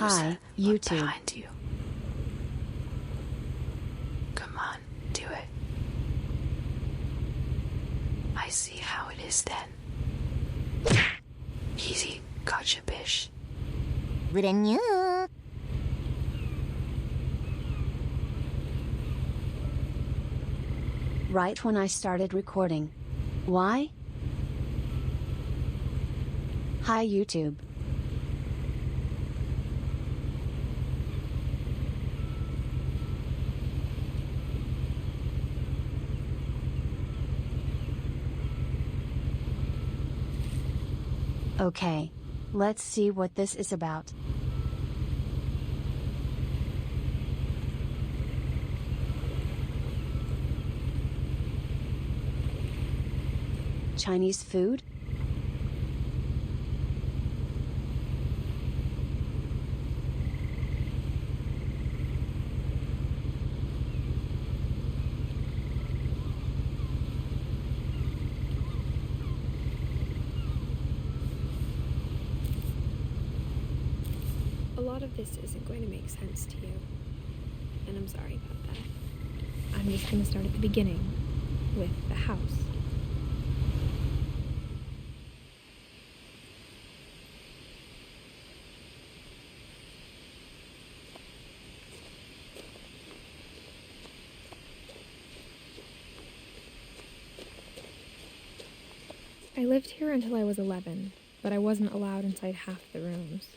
Hi, look YouTube. behind you. Come on, do it. I see how it is then. Easy, gotcha, bish. Right when I started recording. Why? Hi, YouTube. Okay. Let's see what this is about. Chinese food? A lot of this isn't going to make sense to you, and I'm sorry about that. I'm just going to start at the beginning, with the house. I lived here until I was 11, but I wasn't allowed inside half the rooms.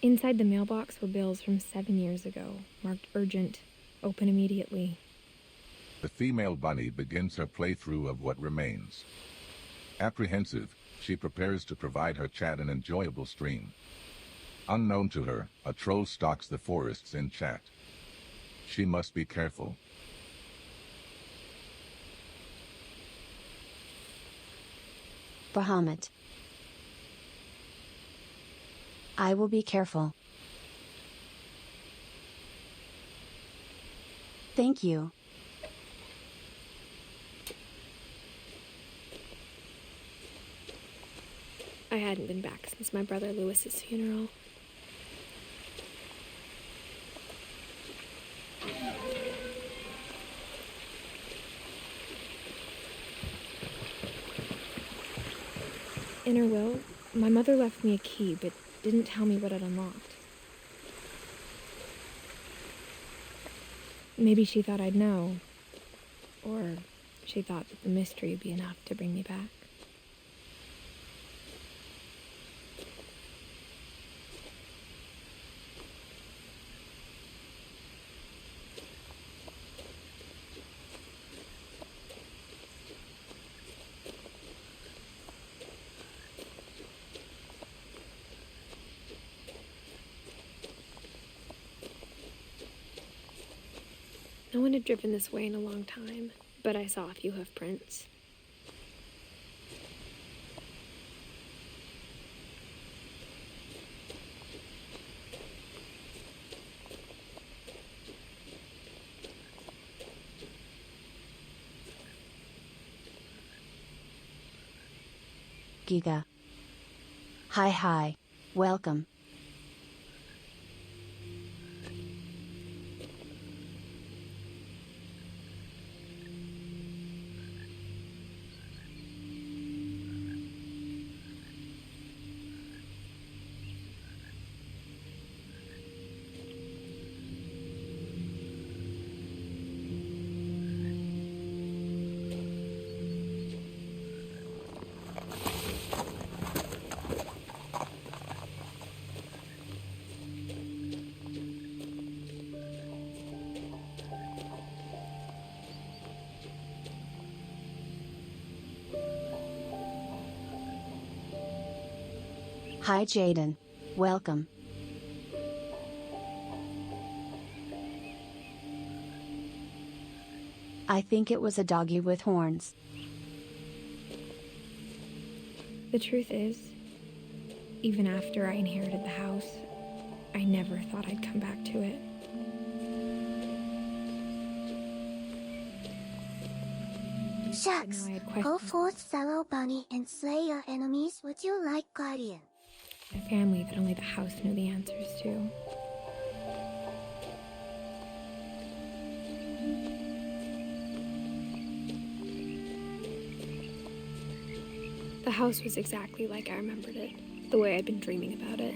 Inside the mailbox were bills from 7 years ago, marked urgent, open immediately. The female bunny begins her playthrough of What Remains. Apprehensive, she prepares to provide her chat an enjoyable stream. Unknown to her, a troll stalks the forests in chat. She must be careful. Bahamut. I will be careful. Thank you. I hadn't been back since my brother Lewis's funeral. In her will, my mother left me a key, but didn't tell me what it unlocked. Maybe she thought I'd know, or she thought that the mystery would be enough to bring me back. No one had driven this way in a long time, but I saw a few hoof prints. Giga. Hi. Welcome. Hi Jaden. Welcome. I think it was a doggy with horns. The truth is, even after I inherited the house, I never thought I'd come back to it. Shucks. Now I had Go questions. forth, fellow bunny, and slay your enemies with your light guardian. A family that only the house knew the answers to. The house was exactly like I remembered it, the way I'd been dreaming about it.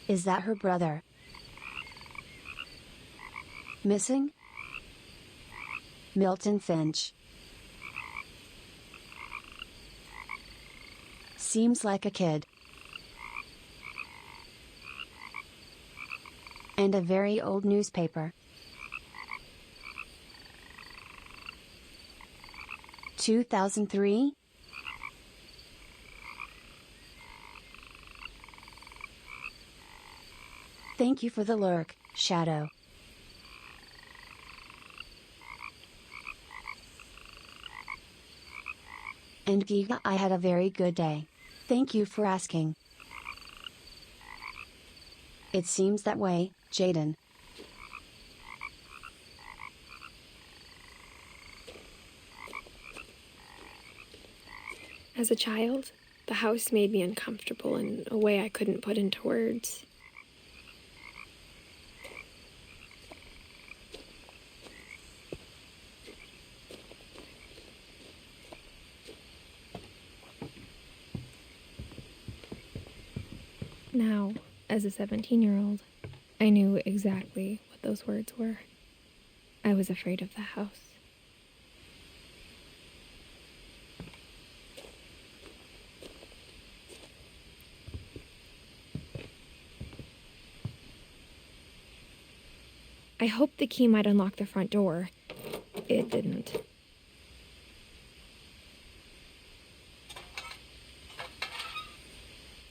Is that her brother? Missing? Milton Finch. Seems like a kid. And a very old newspaper. 2003? Thank you for the lurk, Shadow. And Giga, I had a very good day. Thank you for asking. It seems that way, Jaden. As a child, the house made me uncomfortable in a way I couldn't put into words. Now, as a 17-year-old, I knew exactly what those words were. I was afraid of the house. I hoped the key might unlock the front door. It didn't.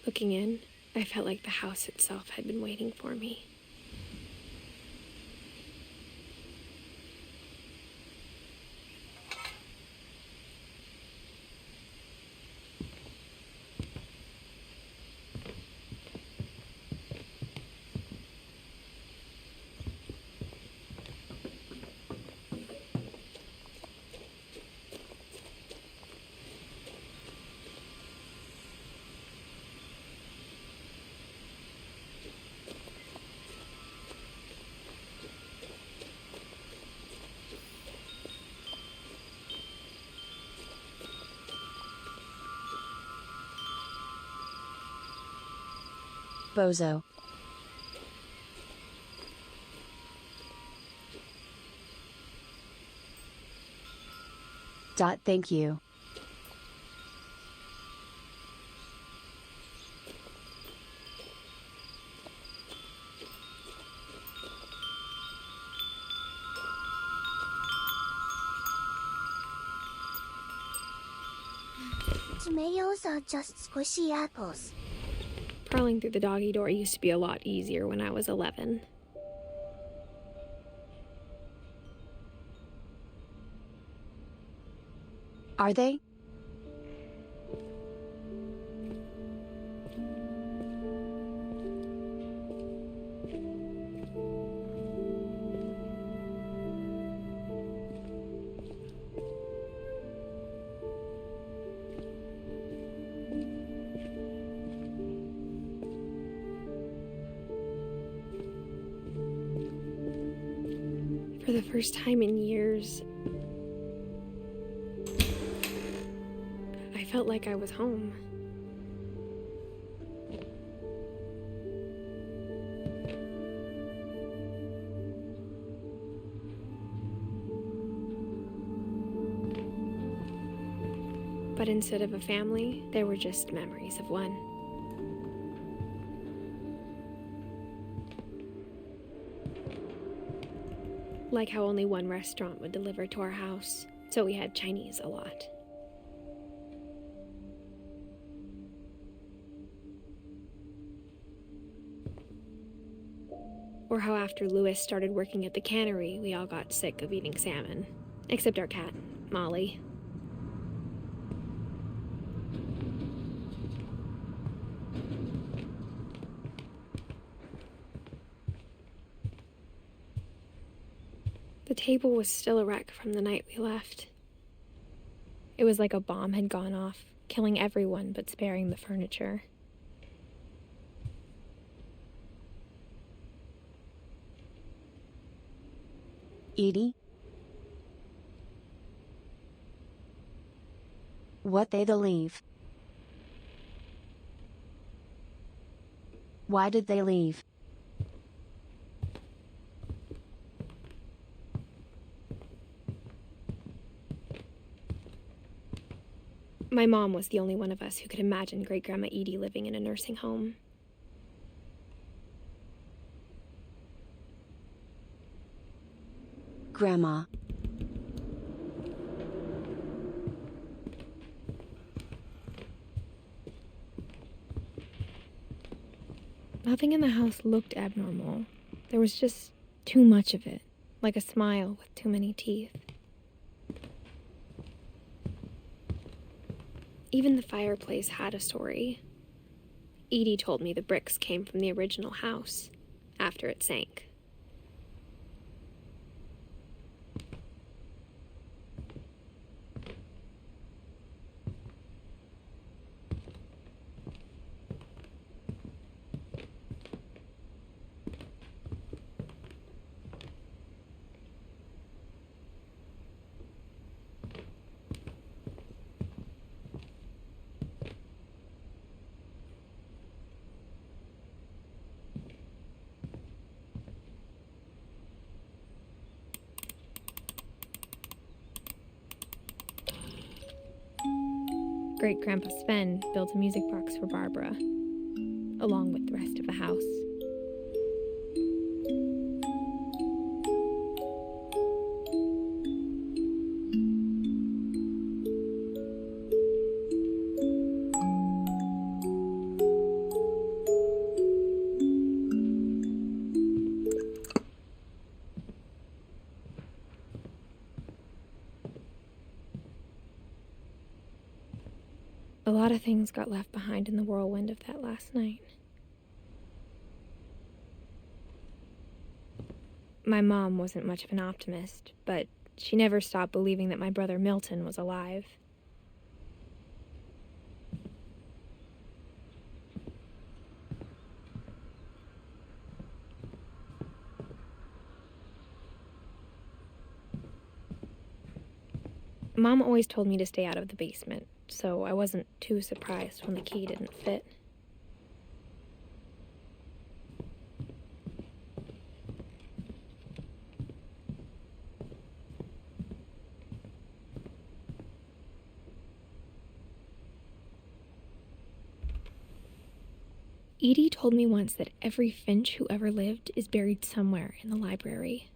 Looking in, I felt like the house itself had been waiting for me. Bozo. Thank you. Tomatoes are just squishy apples. Crawling through the doggy door used to be a lot easier when I was 11. Are they? For the first time in years, I felt like I was home. But instead of a family, there were just memories of one. Like how only one restaurant would deliver to our house, so we had Chinese a lot. Or how after Louis started working at the cannery, we all got sick of eating salmon. Except our cat, Molly. The table was still a wreck from the night we left. It was like a bomb had gone off, killing everyone but sparing the furniture. Edie? What they leave? Why did they leave? My mom was the only one of us who could imagine Great-Grandma Edie living in a nursing home. Grandma. Nothing in the house looked abnormal. There was just too much of it, like a smile with too many teeth. Even the fireplace had a story. Edie told me the bricks came from the original house, after it sank. Great-Grandpa Sven built a music box for Barbara, along with the rest of the house. A lot of things got left behind in the whirlwind of that last night. My mom wasn't much of an optimist, but she never stopped believing that my brother Milton was alive. Mom always told me to stay out of the basement, so I wasn't too surprised when the key didn't fit. Edie told me once that every Finch who ever lived is buried somewhere in the library.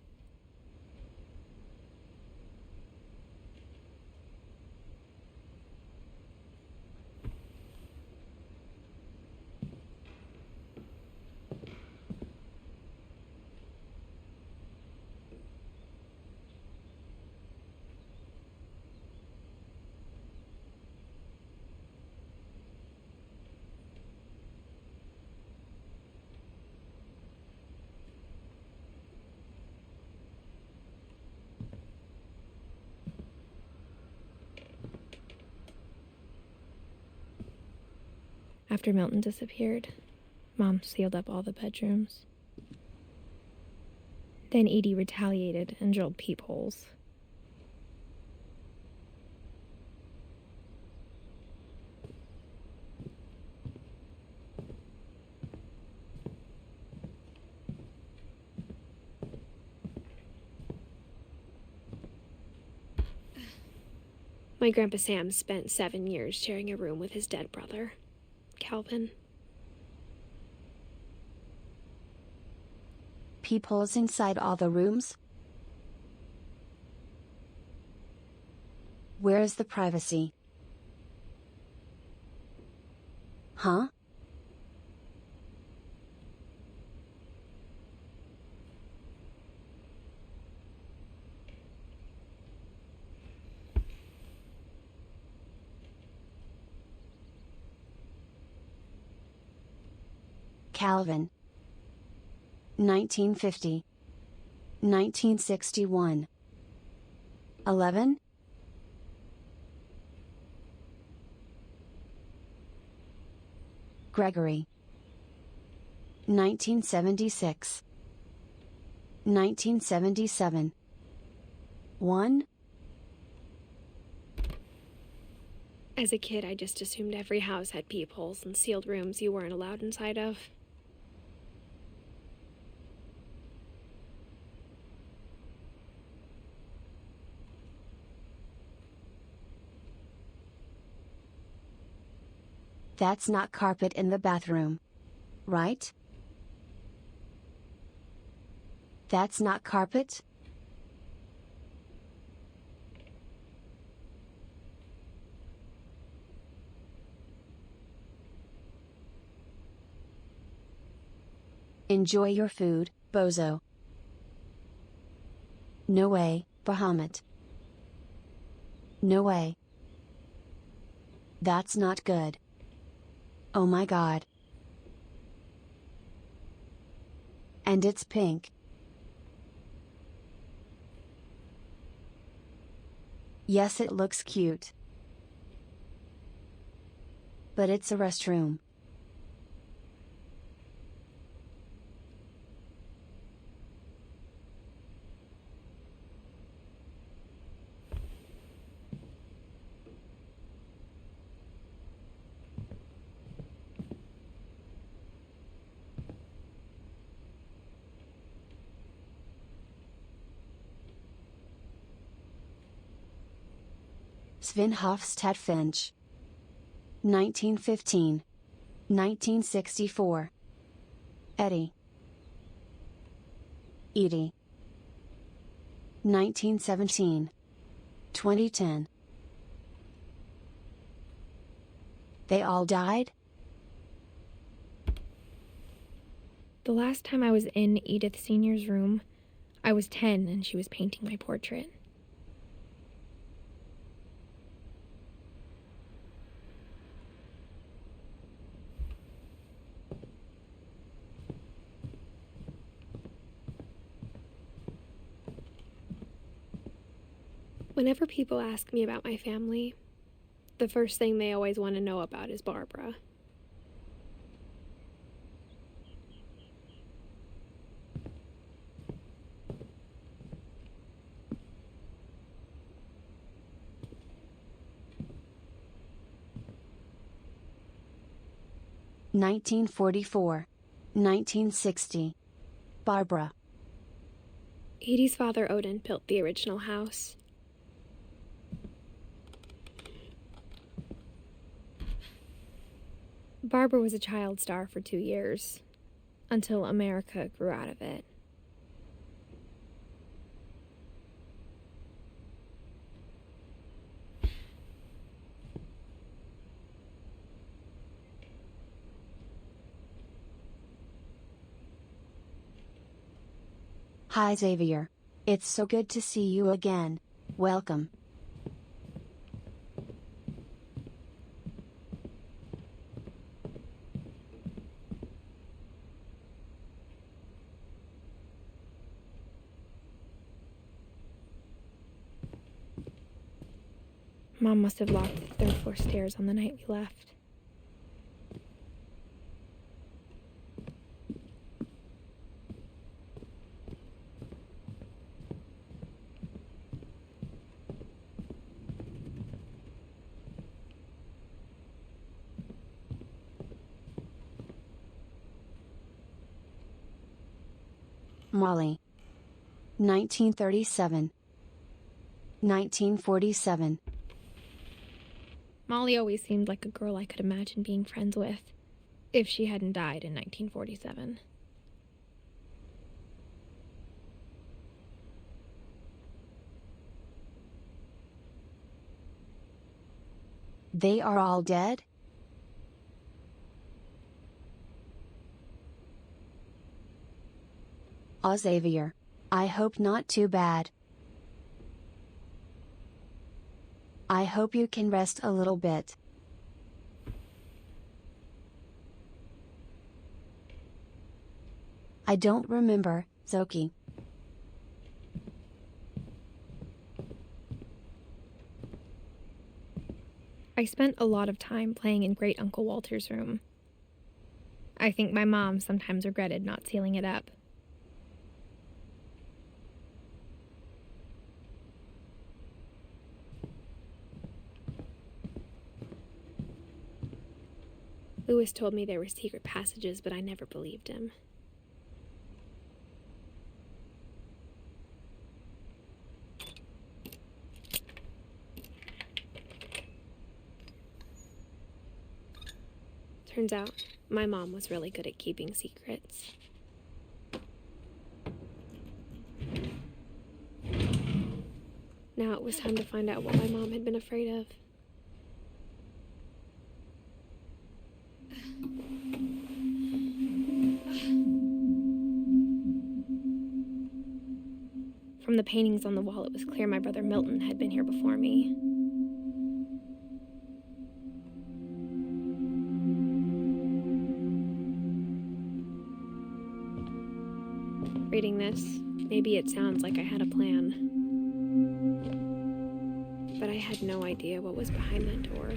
After Milton disappeared, Mom sealed up all the bedrooms. Then Edie retaliated and drilled peepholes. My Grandpa Sam spent 7 years sharing a room with his dead brother, Calvin. Peepholes inside all the rooms? Where is the privacy? Huh? Calvin. 1950. 1961. 11? Gregory. 1976. 1977. 1? As a kid, I just assumed every house had peepholes and sealed rooms you weren't allowed inside of. That's not carpet in the bathroom. Right? That's not carpet? Enjoy your food, bozo. No way, Bahamut. No way. That's not good. Oh my god. And it's pink. Yes, it looks cute. But it's a restroom. Sven Hofstad Finch. 1915. 1964. Eddie. Edie. 1917. 2010. They all died? The last time I was in Edith Sr.'s room, I was 10 and she was painting my portrait. Whenever people ask me about my family, the first thing they always want to know about is Barbara. (1944, 1960). Barbara. Edie's father, Odin, built the original house. Barbara was a child star for 2 years, until America grew out of it. Hi Xavier. It's so good to see you again. Welcome. Mom must have locked the third floor stairs on the night we left. Molly. 1937. 1947. Molly always seemed like a girl I could imagine being friends with, if she hadn't died in 1947. They are all dead? Ah, Xavier. I hope not too bad. I hope you can rest a little bit. I don't remember, Zoki. I spent a lot of time playing in Great Uncle Walter's room. I think my mom sometimes regretted not sealing it up. Lewis told me there were secret passages, but I never believed him. Turns out, my mom was really good at keeping secrets. Now it was time to find out what my mom had been afraid of. From the paintings on the wall, it was clear my brother Milton had been here before me. Reading this, maybe it sounds like I had a plan. But I had no idea what was behind that door.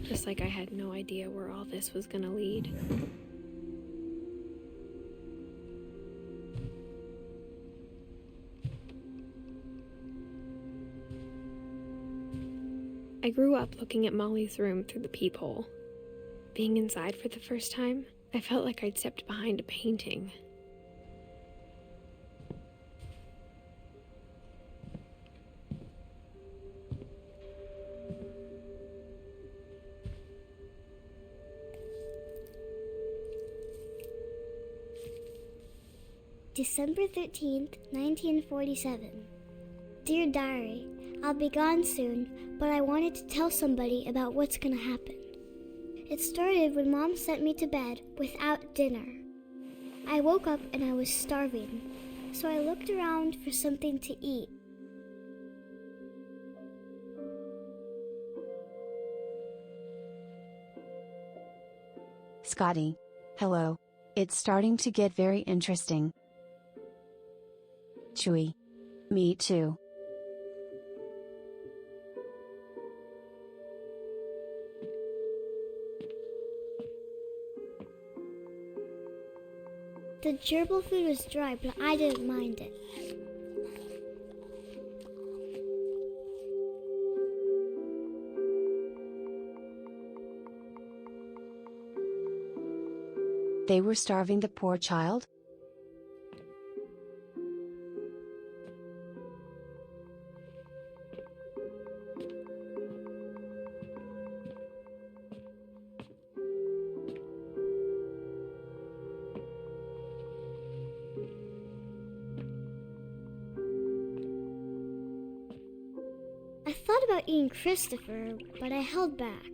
Just like I had no idea where all this was gonna lead. I grew up looking at Molly's room through the peephole. Being inside for the first time, I felt like I'd stepped behind a painting. December 13th, 1947. Dear Diary, I'll be gone soon, but I wanted to tell somebody about what's gonna happen. It started when Mom sent me to bed without dinner. I woke up and I was starving, so I looked around for something to eat. Scotty. Hello. It's starting to get very interesting. Chewy. Me too. The gerbil food was dry, but I didn't mind it. They were starving the poor child? I thought about eating Christopher, but I held back.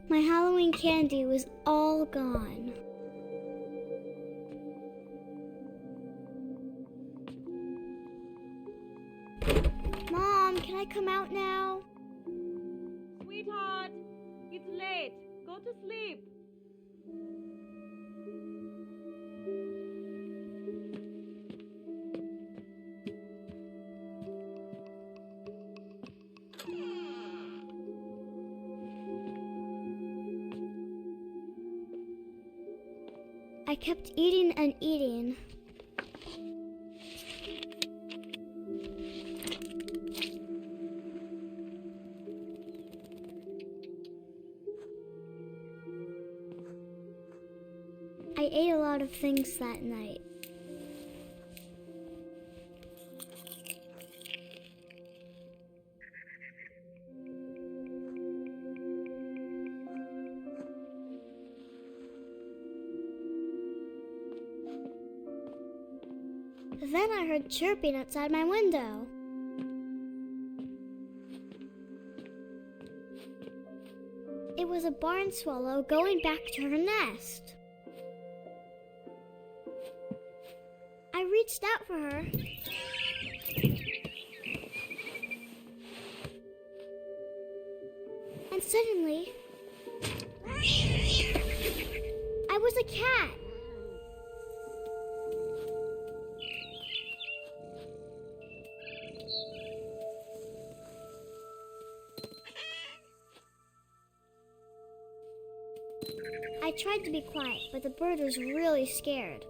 My Halloween candy was all gone. Mom, can I come out now? Sweetheart, it's late. Go to sleep. I kept eating and eating. I ate a lot of things that night. Then I heard chirping outside my window. It was a barn swallow going back to her nest. I reached out for her. And suddenly, I was a cat. I tried to be quiet, but the bird was really scared.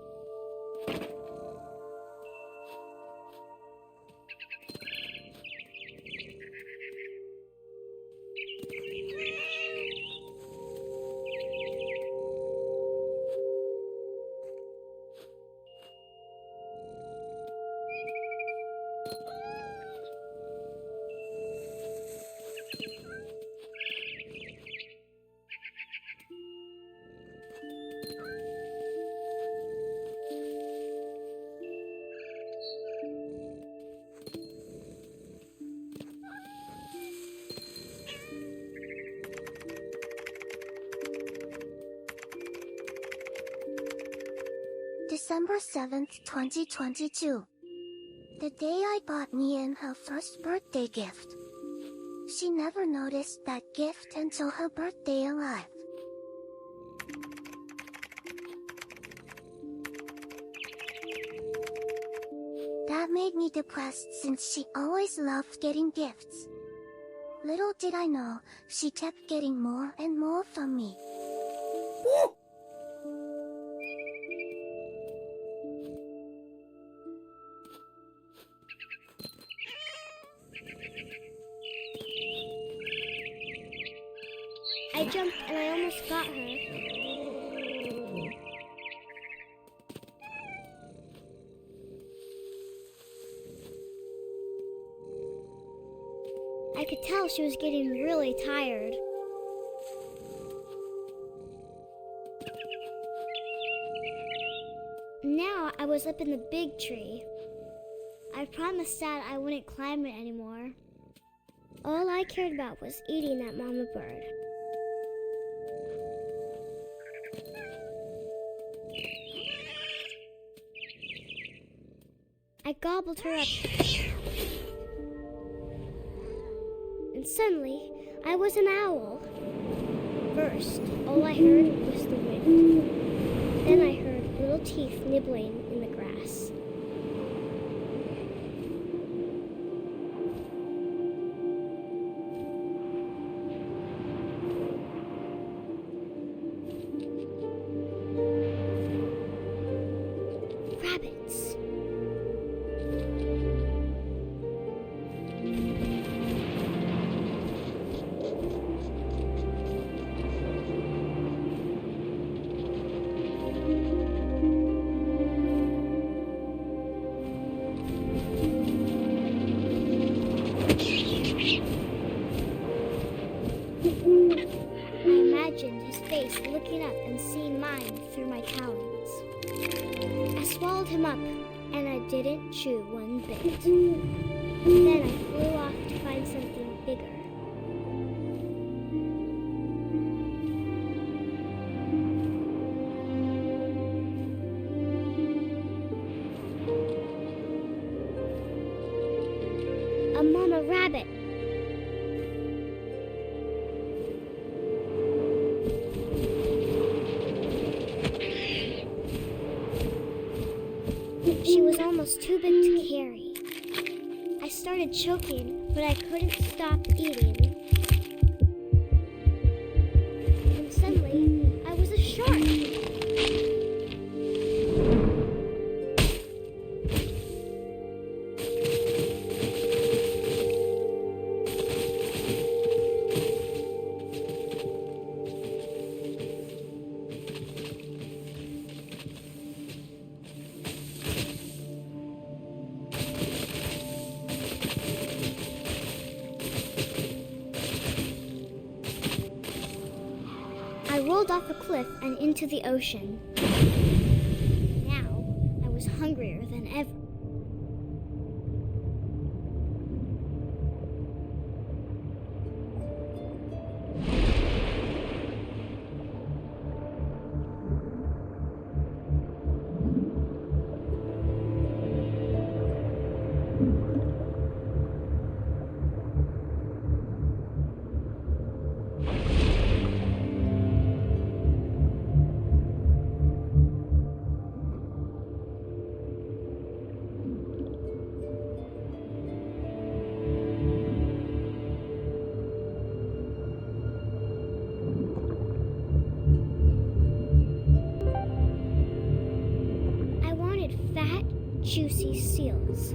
December 7th, 2022. The day I bought Nyen her first birthday gift. She never noticed that gift until her birthday arrived. That made me depressed since she always loved getting gifts. Little did I know, she kept getting more and more from me. I jumped and I almost got her. I could tell she was getting really tired. Now I was up in the big tree. I promised Dad I wouldn't climb it anymore. All I cared about was eating that mama bird. I gobbled her up. And suddenly, I was an owl. First, all I heard was the wind. Then I heard little teeth nibbling in the grass. Rabbits. I imagined his face looking up and seeing mine through my talons. I swallowed him up, and I didn't chew one bit. Then I flew off to find something bigger. A mama rabbit. She was almost too big to carry. I started choking, but I couldn't stop eating. And suddenly, I was a shark. cliff and into the ocean. Now, I was hungrier than ever. Fat, juicy seals.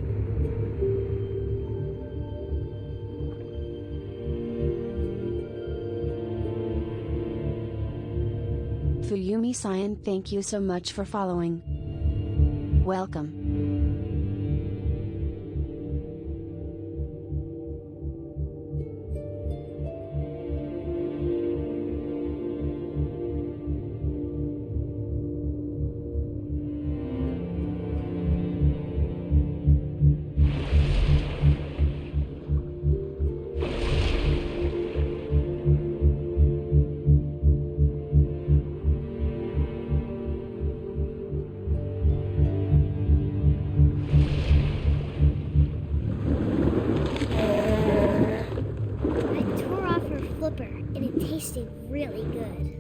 Fuyumi-san, thank you so much for following. Welcome. And it tasted really good.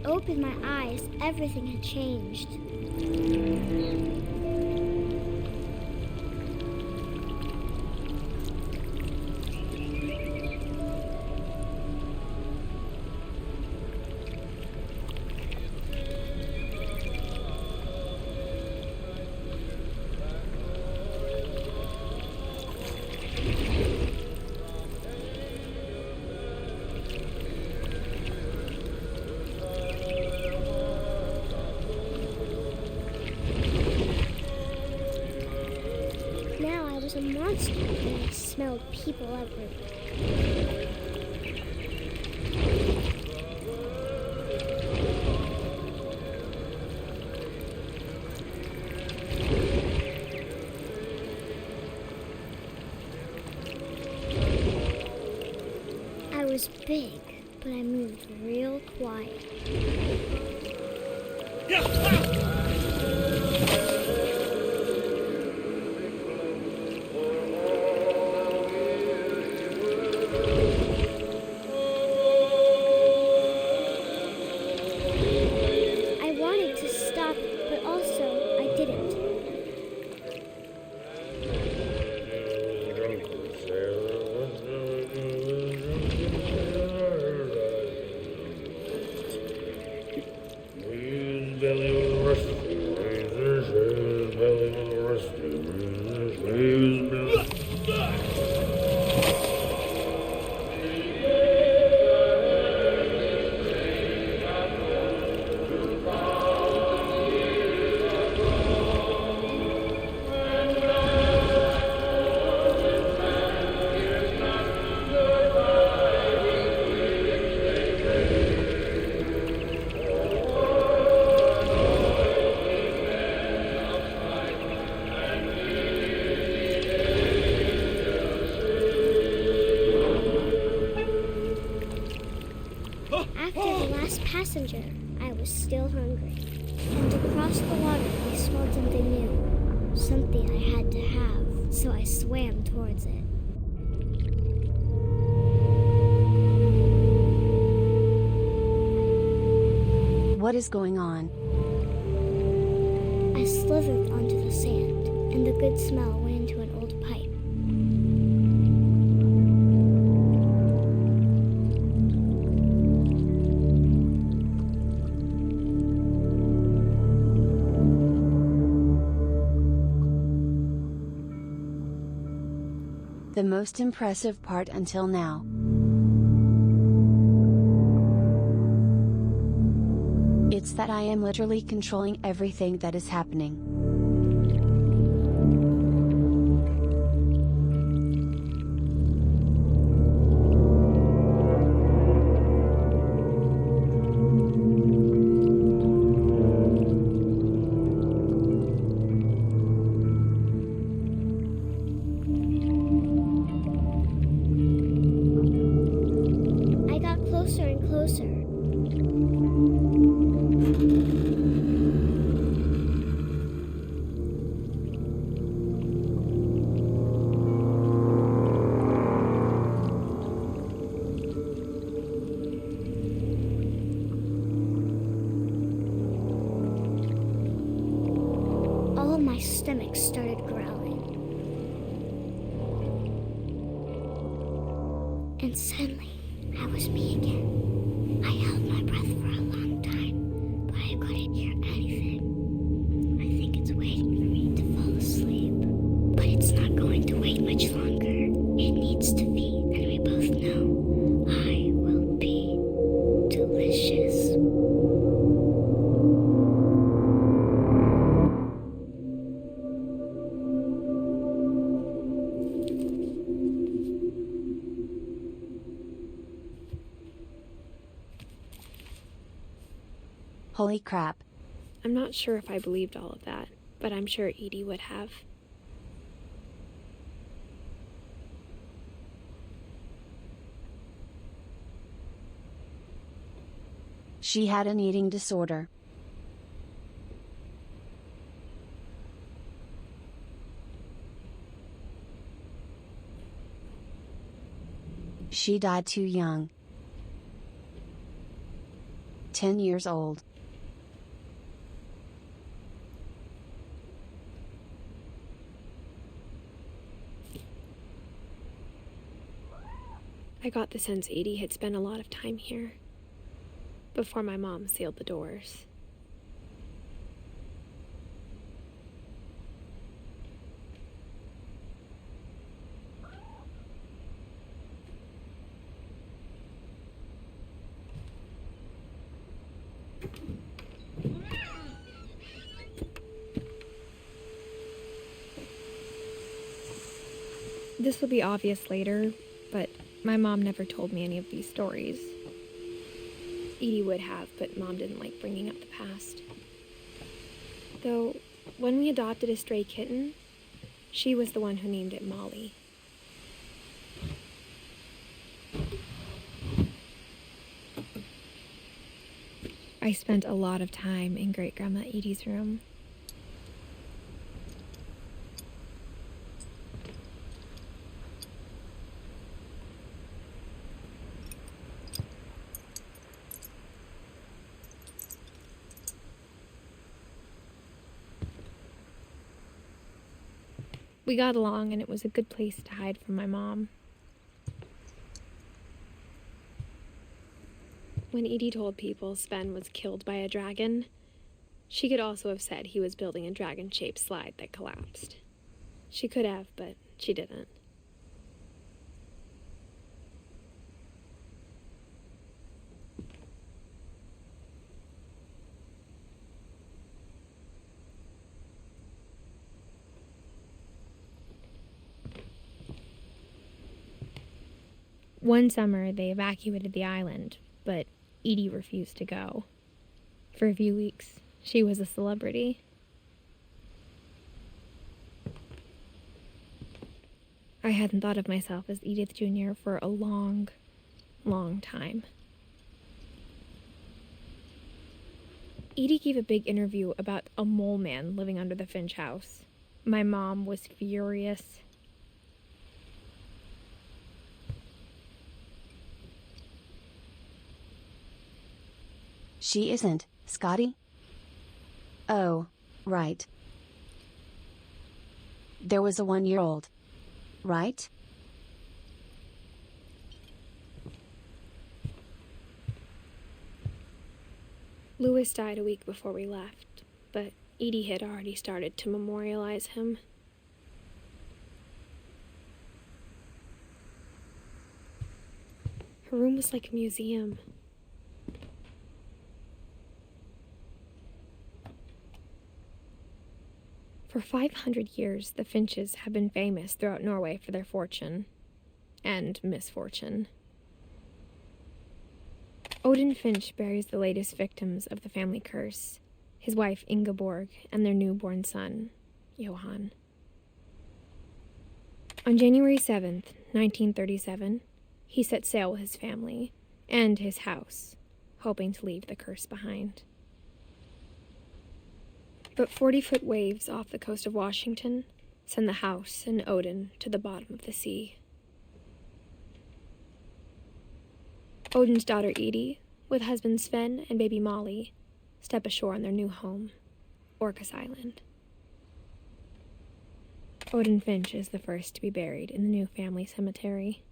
Opened my eyes, everything had changed. A monster, and I smelled people everywhere. I was big, but I moved real quiet. Passenger, I was still hungry. And across the water, I smelled something new. Something I had to have, so I swam towards it. What is going on? I slithered onto the sand, and the good smell went into an old pipe. The most impressive part until now. It's that I am literally controlling everything that is happening. I got closer and closer. All of my stomach started growling. And suddenly, I was me again. I held my breath for a long time, but I couldn't hear anything. I think it's waiting for me to fall asleep. But it's not going to wait much longer. It needs to feed, and we both know I will be delicious. Holy crap. I'm not sure if I believed all of that, but I'm sure Edie would have. She had an eating disorder. She died too young. 10 years old. I got the sense Edie had spent a lot of time here, before my mom sealed the doors. This will be obvious later, but my mom never told me any of these stories. Edie would have, but Mom didn't like bringing up the past. Though, when we adopted a stray kitten, she was the one who named it Molly. I spent a lot of time in Great-Grandma Edie's room. We got along, and it was a good place to hide from my mom. When Edie told people Sven was killed by a dragon, she could also have said he was building a dragon-shaped slide that collapsed. She could have, but she didn't. One summer, they evacuated the island, but Edie refused to go. For a few weeks, she was a celebrity. I hadn't thought of myself as Edith Jr. for a long, long time. Edie gave a big interview about a mole man living under the Finch house. My mom was furious. She isn't. Scotty? Oh, right. There was a 1-year-old. Right? Louis died a week before we left, but Edie had already started to memorialize him. Her room was like a museum. For 500 years, the Finches have been famous throughout Norway for their fortune and misfortune. Odin Finch buries the latest victims of the family curse, his wife Ingeborg and their newborn son, Johan. On January 7th, 1937, he set sail with his family and his house, hoping to leave the curse behind. But 40-foot waves off the coast of Washington send the house and Odin to the bottom of the sea. Odin's daughter Edie, with husband Sven and baby Molly, step ashore on their new home, Orcas Island. Odin Finch is the first to be buried in the new family cemetery.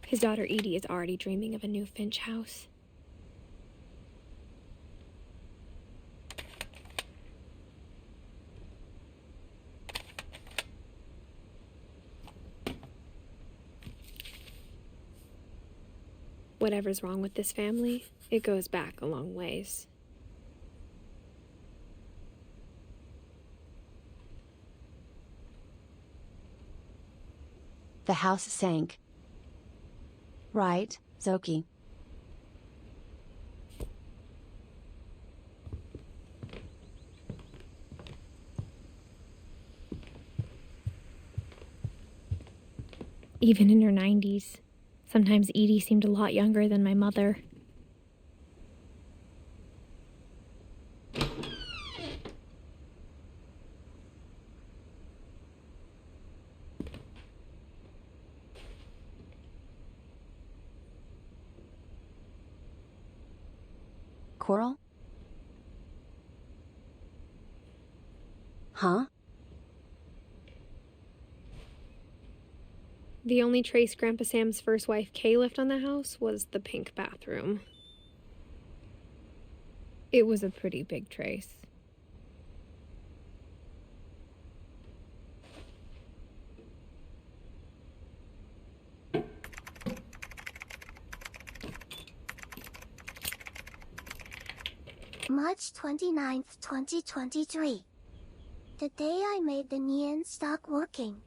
His daughter Edie is already dreaming of a new Finch house. Whatever's wrong with this family, it goes back a long ways. The house sank. Right, Zoki? Even in her 90s. Sometimes Edie seemed a lot younger than my mother. Coral? Huh? The only trace Grandpa Sam's first wife Kay left on the house was the pink bathroom. It was a pretty big trace. March 29th, 2023. The day I made the Nyen stop working.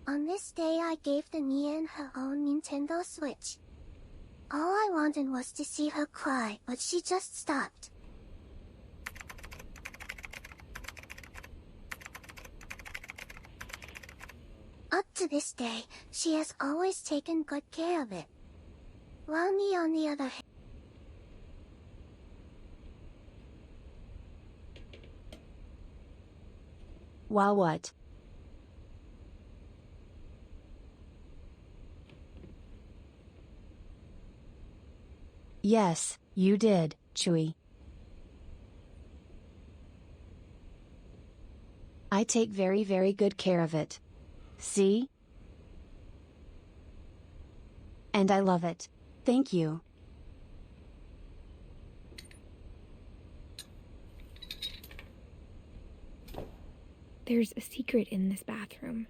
On this day I gave the Nyen her own Nintendo Switch. All I wanted was to see her cry, but she just stopped. Up to this day, she has always taken good care of it. While me on the other hand, While what? Yes, you did, Chewie. I take very, very good care of it. See? And I love it. Thank you. There's a secret in this bathroom.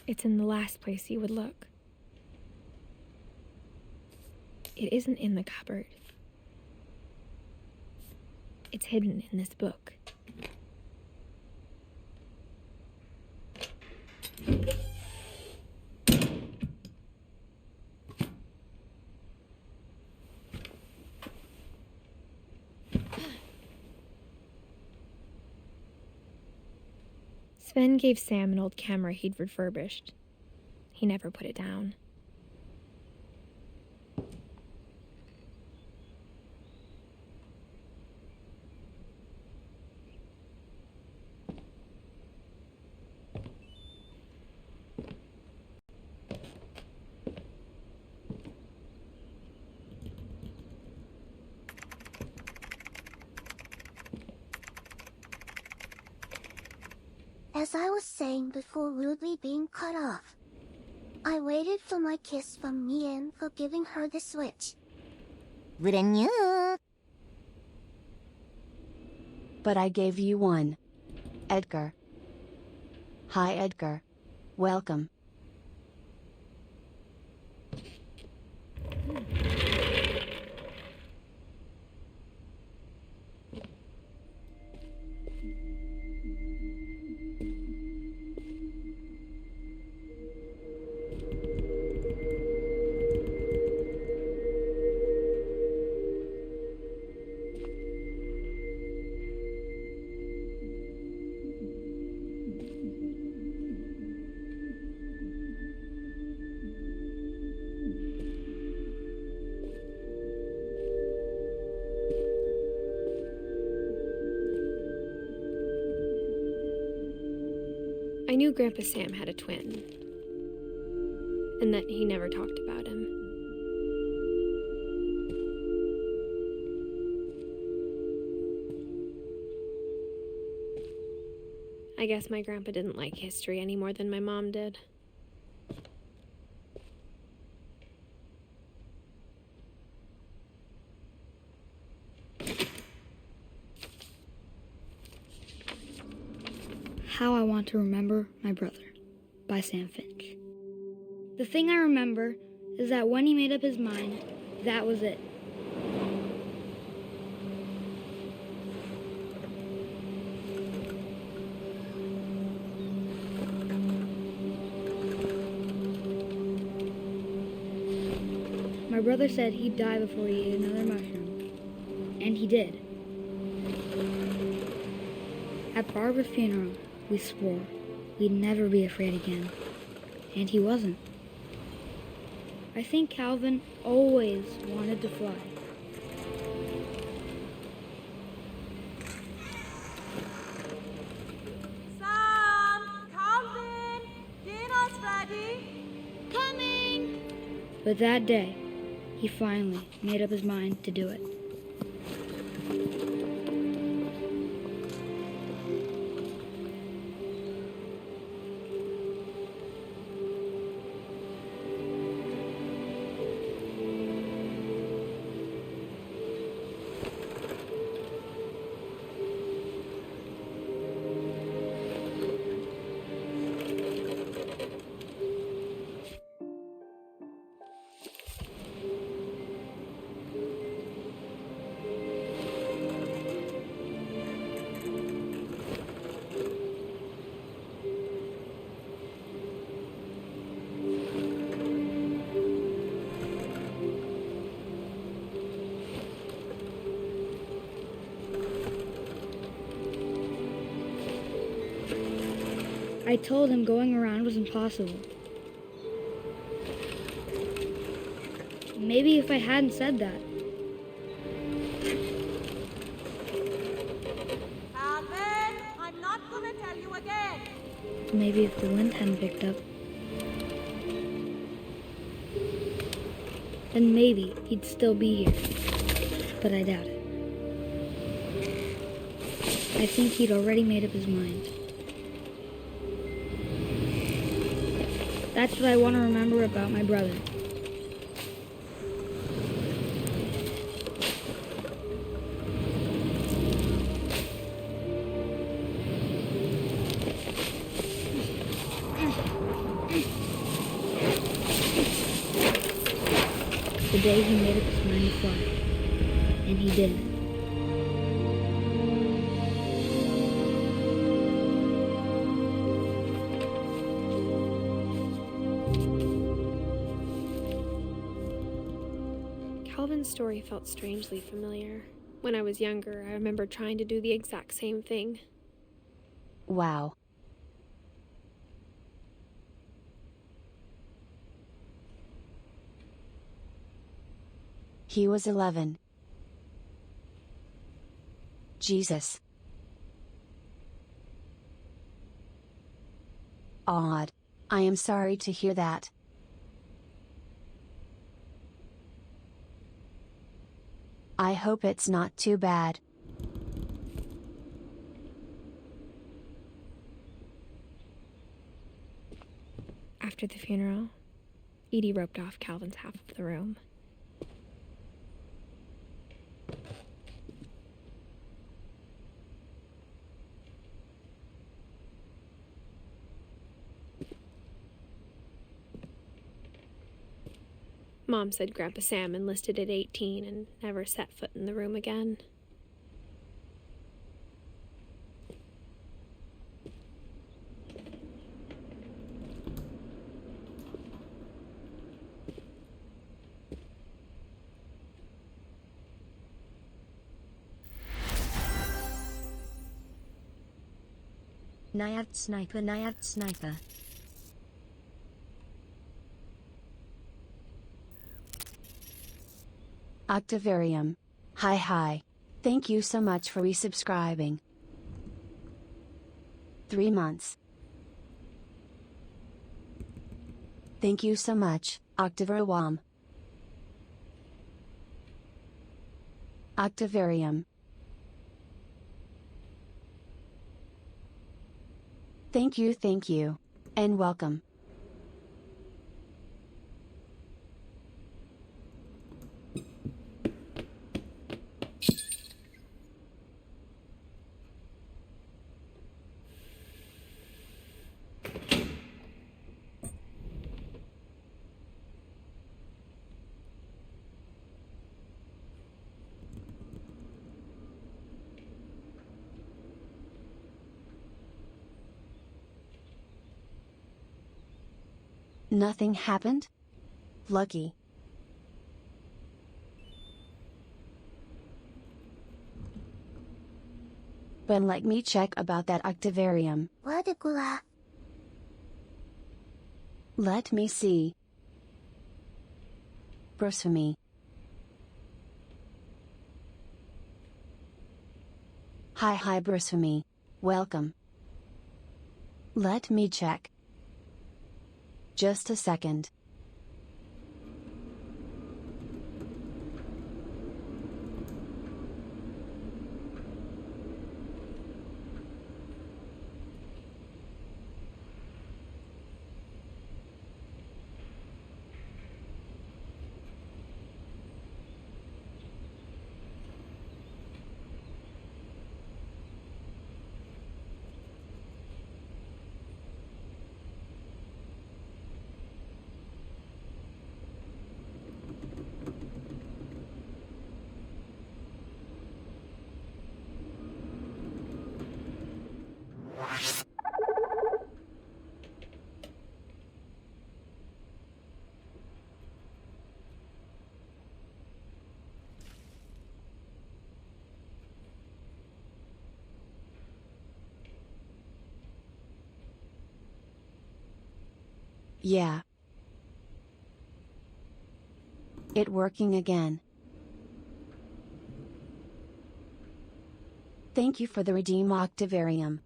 It's in the last place you would look. It isn't in the cupboard. It's hidden in this book. Sven gave Sam an old camera he'd refurbished. He never put it down. as I was saying before rudely being cut off, I waited for my kiss from Nyen for giving her the switch. But I gave you one. Edgar. Hi Edgar. Welcome. I knew Grandpa Sam had a twin, and that he never talked about him. I guess my grandpa didn't like history any more than my mom did. How I Want to Remember My Brother by Sam Finch. The thing I remember is that when he made up his mind, that was it. My brother said he'd die before he ate another mushroom. And he did. At Barbara's funeral, we swore we'd never be afraid again. And he wasn't. I think Calvin always wanted to fly. Sam! Calvin! Dinner's ready! Coming! But that day, he finally made up his mind to do it. I told him going around was impossible. Maybe if I hadn't said that. Calvin! I'm not gonna tell you again! Maybe if the wind hadn't picked up. Then maybe he'd still be here. But I doubt it. I think he'd already made up his mind. That's what I want to remember about my brother. The day he made up his mind to fly. And he did. Calvin's story felt strangely familiar. When I was younger, I remember trying to do the exact same thing. Wow. He was 11. Jesus. Odd. I am sorry to hear that. I hope it's not too bad. After the funeral, Edie roped off Calvin's half of the room. Mom said Grandpa Sam enlisted at 18 and never set foot in the room again. Nayad sniper, Nayad sniper. Octavarium. Hi. Thank you so much for resubscribing. 3 months. Thank you so much, Octavarium. Octavarium. Thank you, and welcome. Nothing happened? Lucky. But let me check about that Octavarium. Wadagula. Let me see. Blasphemy. Hi Blasphemy. Welcome. Let me check. Just a second. Yeah. It working again. Thank you for the redeem Octavarium.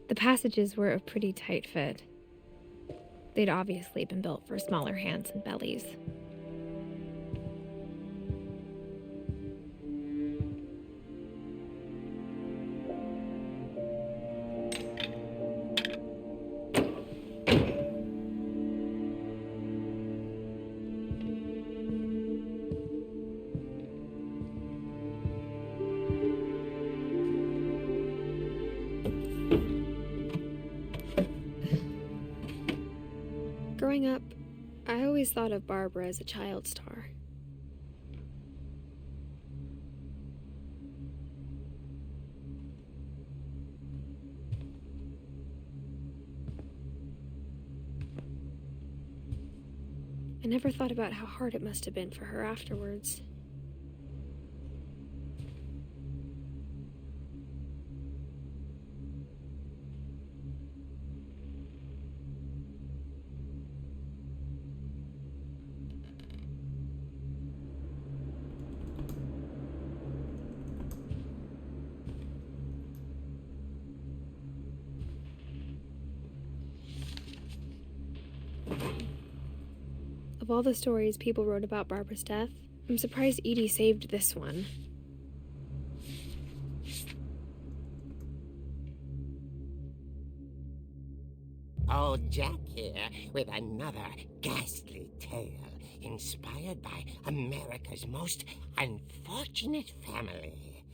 The passages were a pretty tight fit. They'd obviously been built for smaller hands and bellies. Growing up, I always thought of Barbara as a child star. I never thought about how hard it must have been for her afterwards. Of all the stories people wrote about Barbara's death, I'm surprised Edie saved this one. Old Jack here with another ghastly tale inspired by America's most unfortunate family.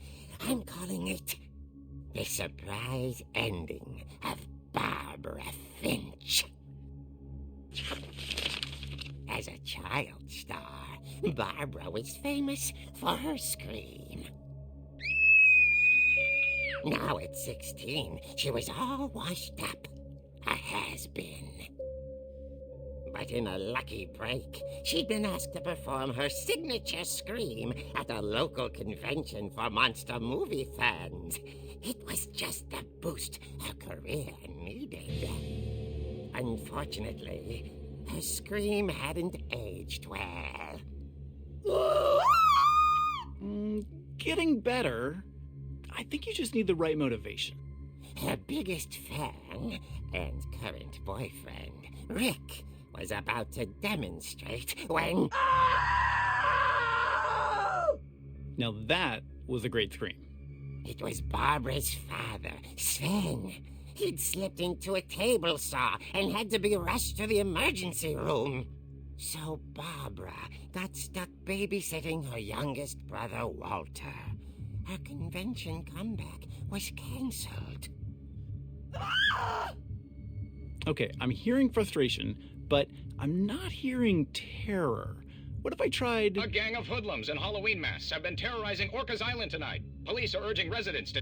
I'm calling it The Surprise Ending of Barbara Finch. As a child star, Barbara was famous for her scream. Now at 16, she was all washed up. A has-been. But in a lucky break, she'd been asked to perform her signature scream at a local convention for monster movie fans. It was just the boost her career needed. Unfortunately, her scream hadn't aged well. Getting better. I think you just need the right motivation. Her biggest fan and current boyfriend, Rick, was about to demonstrate when... Now that was a great scream. It was Barbara's father, Sven. He'd slipped into a table saw and had to be rushed to the emergency room. So Barbara got stuck babysitting her youngest brother, Walter. Her convention comeback was cancelled. Okay, I'm hearing frustration, but I'm not hearing terror. What if I tried... A gang of hoodlums in Halloween masks have been terrorizing Orcas Island tonight. Police are urging residents to...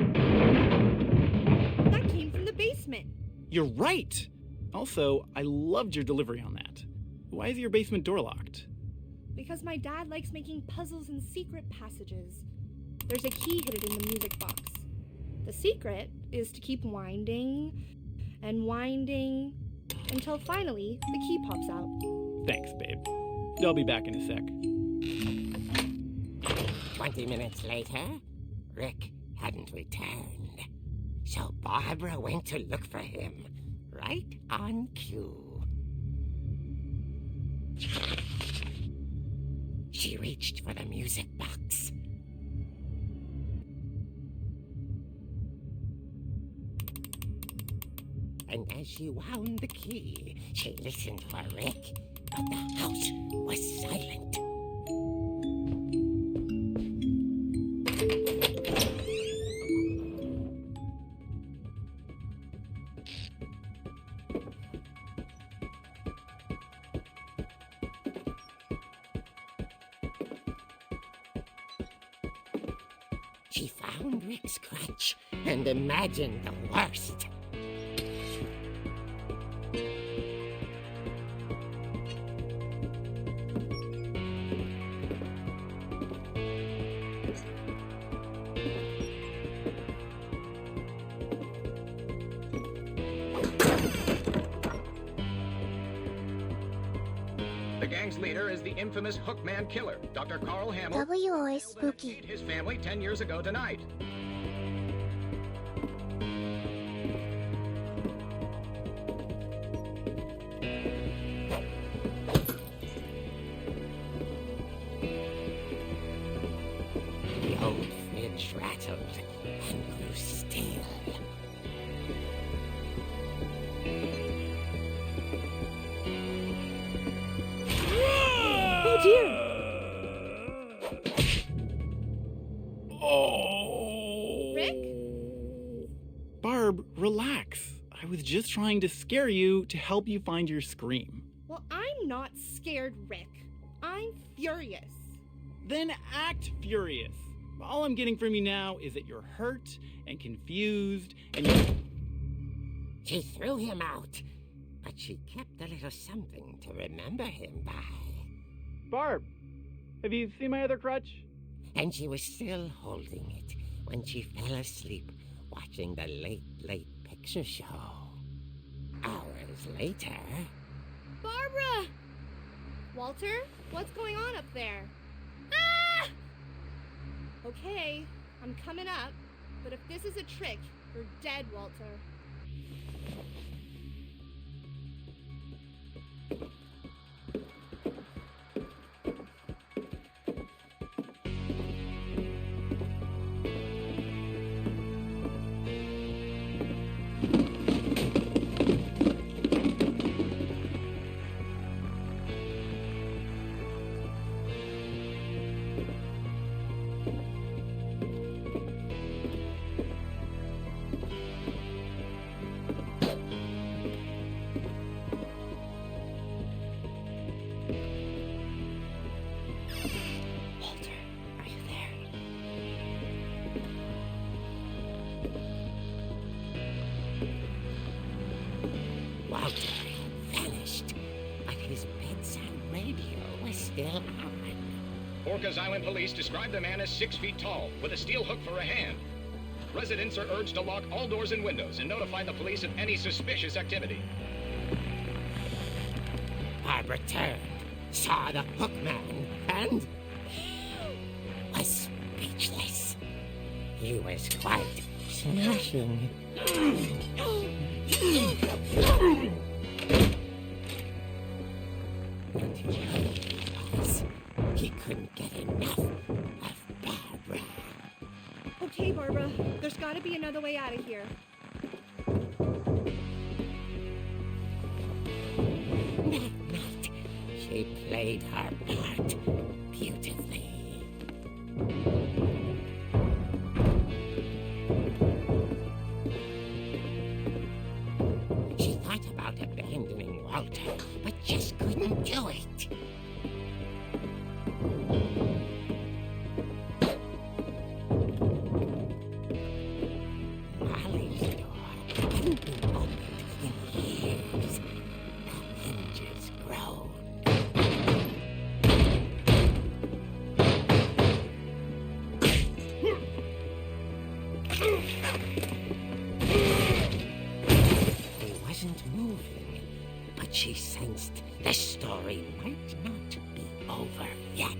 That came from the basement. You're right! Also, I loved your delivery on that. Why is your basement door locked? Because my dad likes making puzzles and secret passages. There's a key hidden in the music box. The secret is to keep winding and winding until finally the key pops out. Thanks, babe. I'll be back in a sec. 20 minutes later, Rick hadn't returned. So Barbara went to look for him, right on cue. She reached for the music box. And as she wound the key, she listened for Rick, but the house was silent. She found Rick's crutch and imagined the worst. The gang's leader is the infamous Hookman killer, Dr. Carl Hamill. WOA Spooky. His family 10 years ago tonight. The old fridge rattled and grew still. Oh dear! Oh! Rick? Barb, relax. I was just trying to scare you to help you find your scream. Well, I'm not scared, Rick. I'm furious. Then act furious. All I'm getting from you now is that you're hurt and confused and you... She threw him out, but she kept a little something to remember him by. Barb, have you seen my other crutch? And she was still holding it when she fell asleep watching the late picture show. Hours later... Barbara! Walter, what's going on up there? Ah! Okay, I'm coming up, but if this is a trick, you're dead, Walter. Walter had vanished, but his bedside radio was still on. Orcas Island police describe the man as 6 feet tall, with a steel hook for a hand. Residents are urged to lock all doors and windows and notify the police of any suspicious activity. Barbara turned, saw the hook man, and was speechless. He was quite smashing. And he couldn't get enough of Barbara. Okay, Barbara, there's gotta be another way out of here. That night, she played her part beautifully. She thought about abandoning Walter, but just couldn't do it. Molly's door hadn't been opened in years. The hinges groaned. He wasn't moving, but she sensed the story might not be over yet.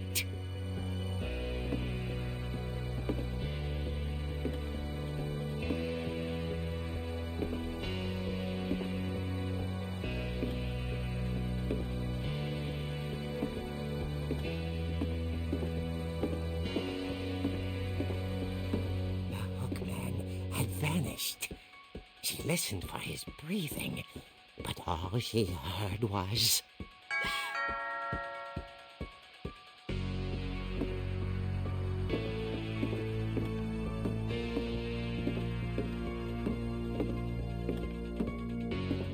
She listened for his breathing, but all she heard was...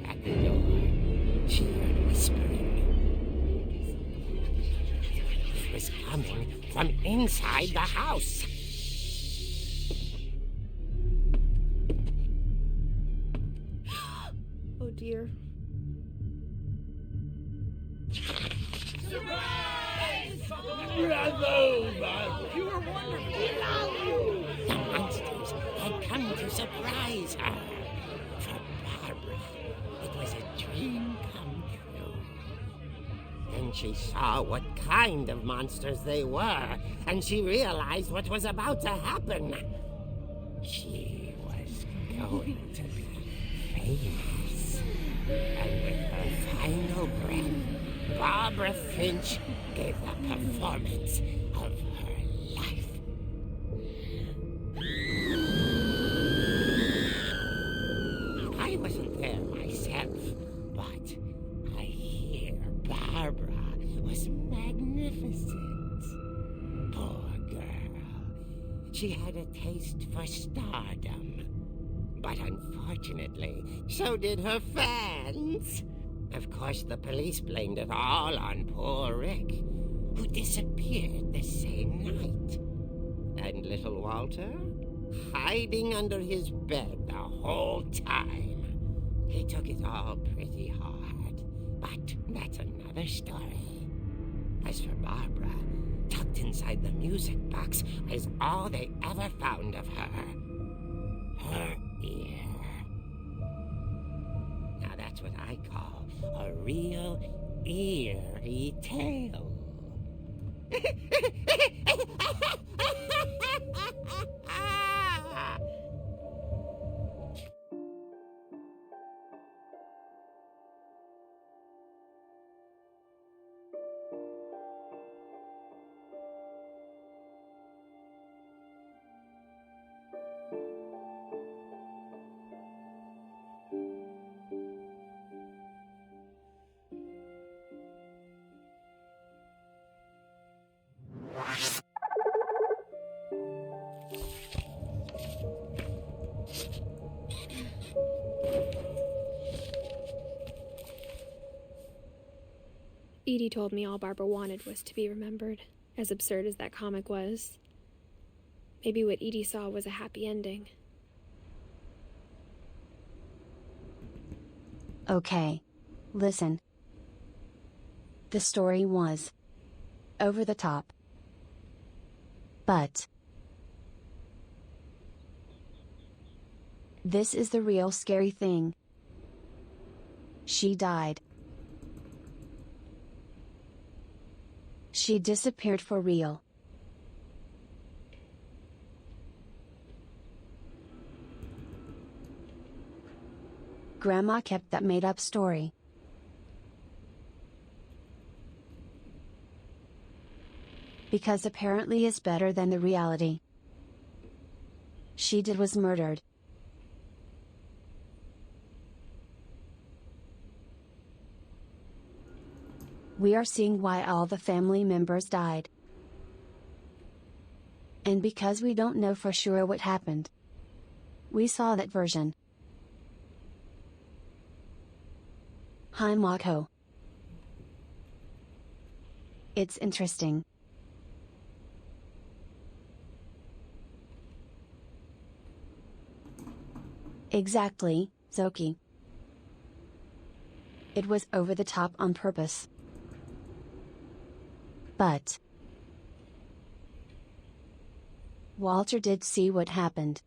At the door, she heard whispering. It was coming from inside the house. Oh dear. Surprise! Bravo, Barbara! You were wonderful! We love you! The monsters had come to surprise her. For Barbara, it was a dream come true. Then she saw what kind of monsters they were, and she realized what was about to happen. She was going to be famous. And with her final breath, Barbara Finch gave the performance of her life. I wasn't there myself, but I hear Barbara was magnificent. Poor girl. She had a taste for stardom. But unfortunately, so did her fans. Of course, the police blamed it all on poor Rick, who disappeared the same night. And little Walter, hiding under his bed the whole time. He took it all pretty hard, but that's another story. As for Barbara, tucked inside the music box is all they ever found of her. Her ear. Now that's what I call a real eerie tale. Edie told me all Barbara wanted was to be remembered, as absurd as that comic was. Maybe what Edie saw was a happy ending. Okay, Listen. The story was over the top. But this is the real scary thing. She died. She disappeared for real. Grandma kept that made-up story. Because apparently it's better than the reality. She was murdered. We are seeing why all the family members died. And because we don't know for sure what happened. We saw that version. Hi Mako. It's interesting. Exactly, Zoki. It was over the top on purpose. But Walter did see what happened.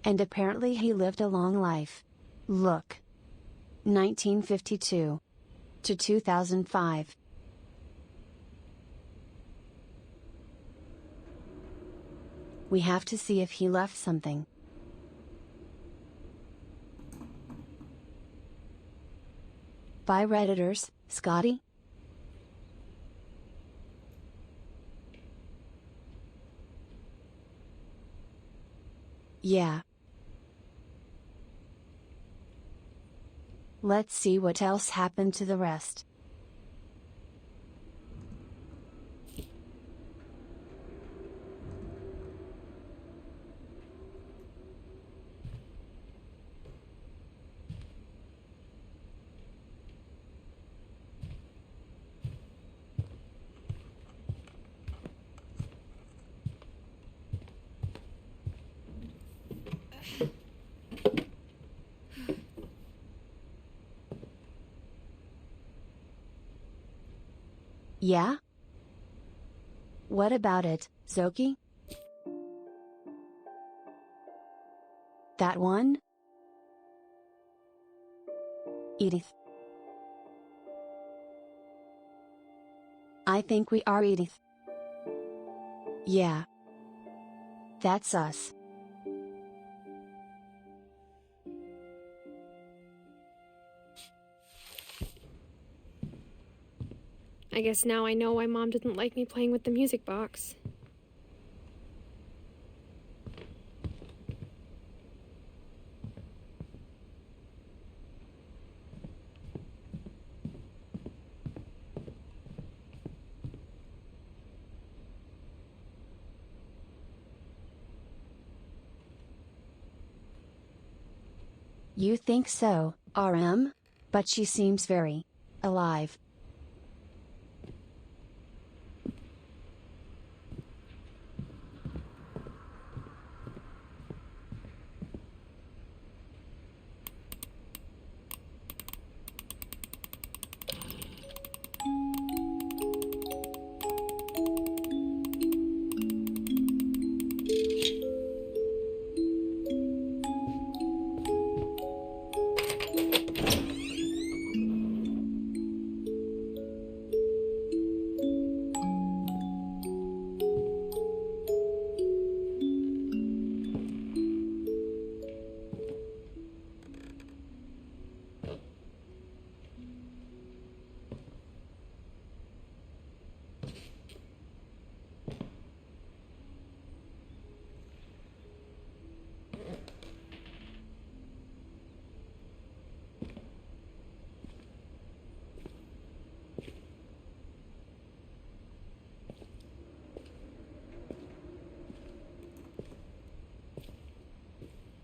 And apparently he lived a long life. Look. 1952 to 2005. We have to see if he left something. By Redditors, Scotty? Yeah. Let's see what else happened to the rest. Yeah? What about it, Zoki? That one? Edith. I think we are Edith. Yeah. That's us. I guess now I know why Mom didn't like me playing with the music box. You think so, RM? But she seems very alive.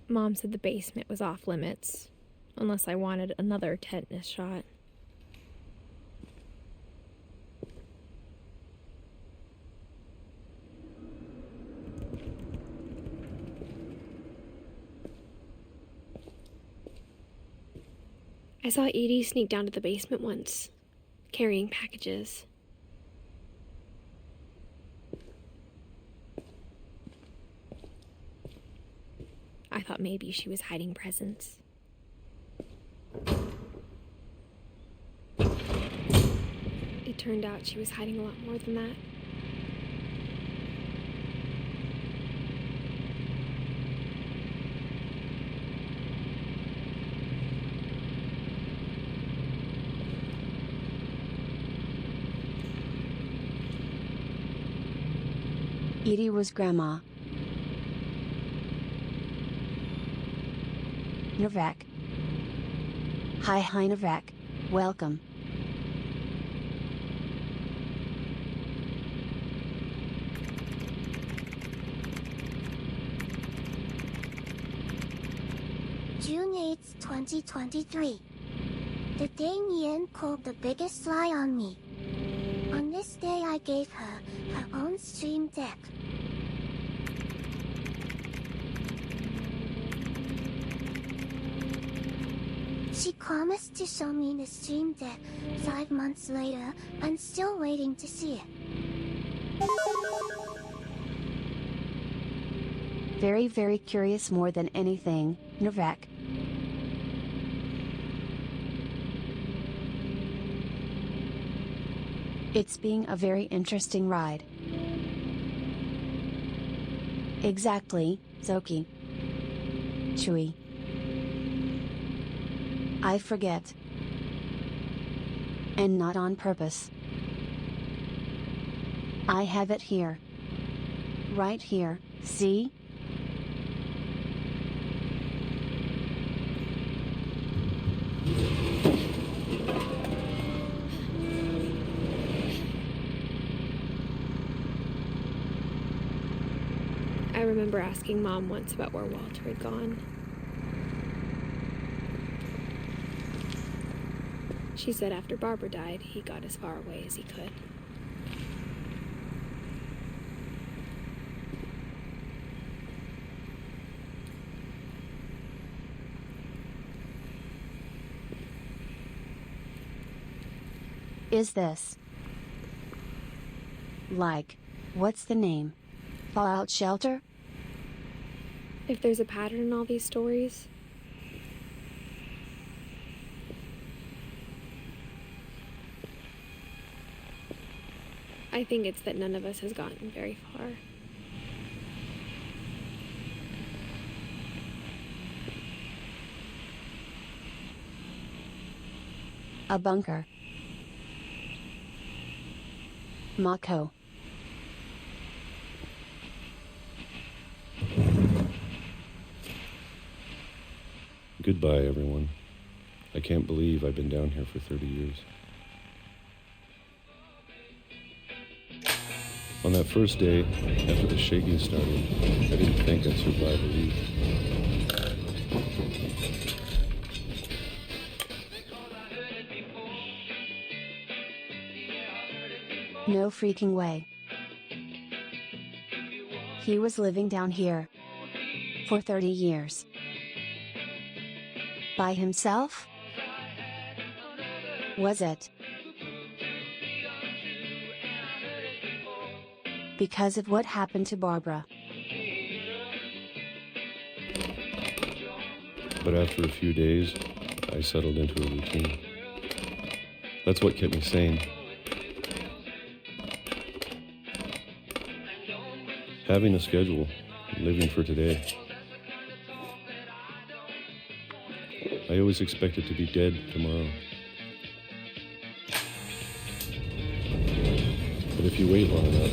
Mom said the basement was off limits, unless I wanted another tetanus shot. I saw Edie sneak down to the basement once, carrying packages. I thought maybe she was hiding presents. It turned out she was hiding a lot more than that. Edie was Grandma. Navek. Hi Navek. Welcome. June 8th, 2023. The day Nyen pulled the biggest lie on me. On this day I gave her her own stream deck. She promised to show me the stream deck 5 months later. I'm still waiting to see it. Very, very curious more than anything, Navek. It's been a very interesting ride. Exactly, Zoki. Chewy. I forget. And not on purpose. I have it here. Right here, see? I remember asking Mom once about where Walter had gone. She said after Barbara died, he got as far away as he could. Is this? Like, what's the name? Fallout shelter? If there's a pattern in all these stories, I think it's that none of us has gotten very far. A bunker. Mako. Goodbye, everyone. I can't believe I've been down here for 30 years. On that first day, after the shaking started, I didn't think I'd survive a week. No freaking way. He was living down here. For 30 years. By himself? Was it? Because of what happened to Barbara. But after a few days, I settled into a routine. That's what kept me sane. Having a schedule, living for today. I always expected to be dead tomorrow. But if you wait long enough,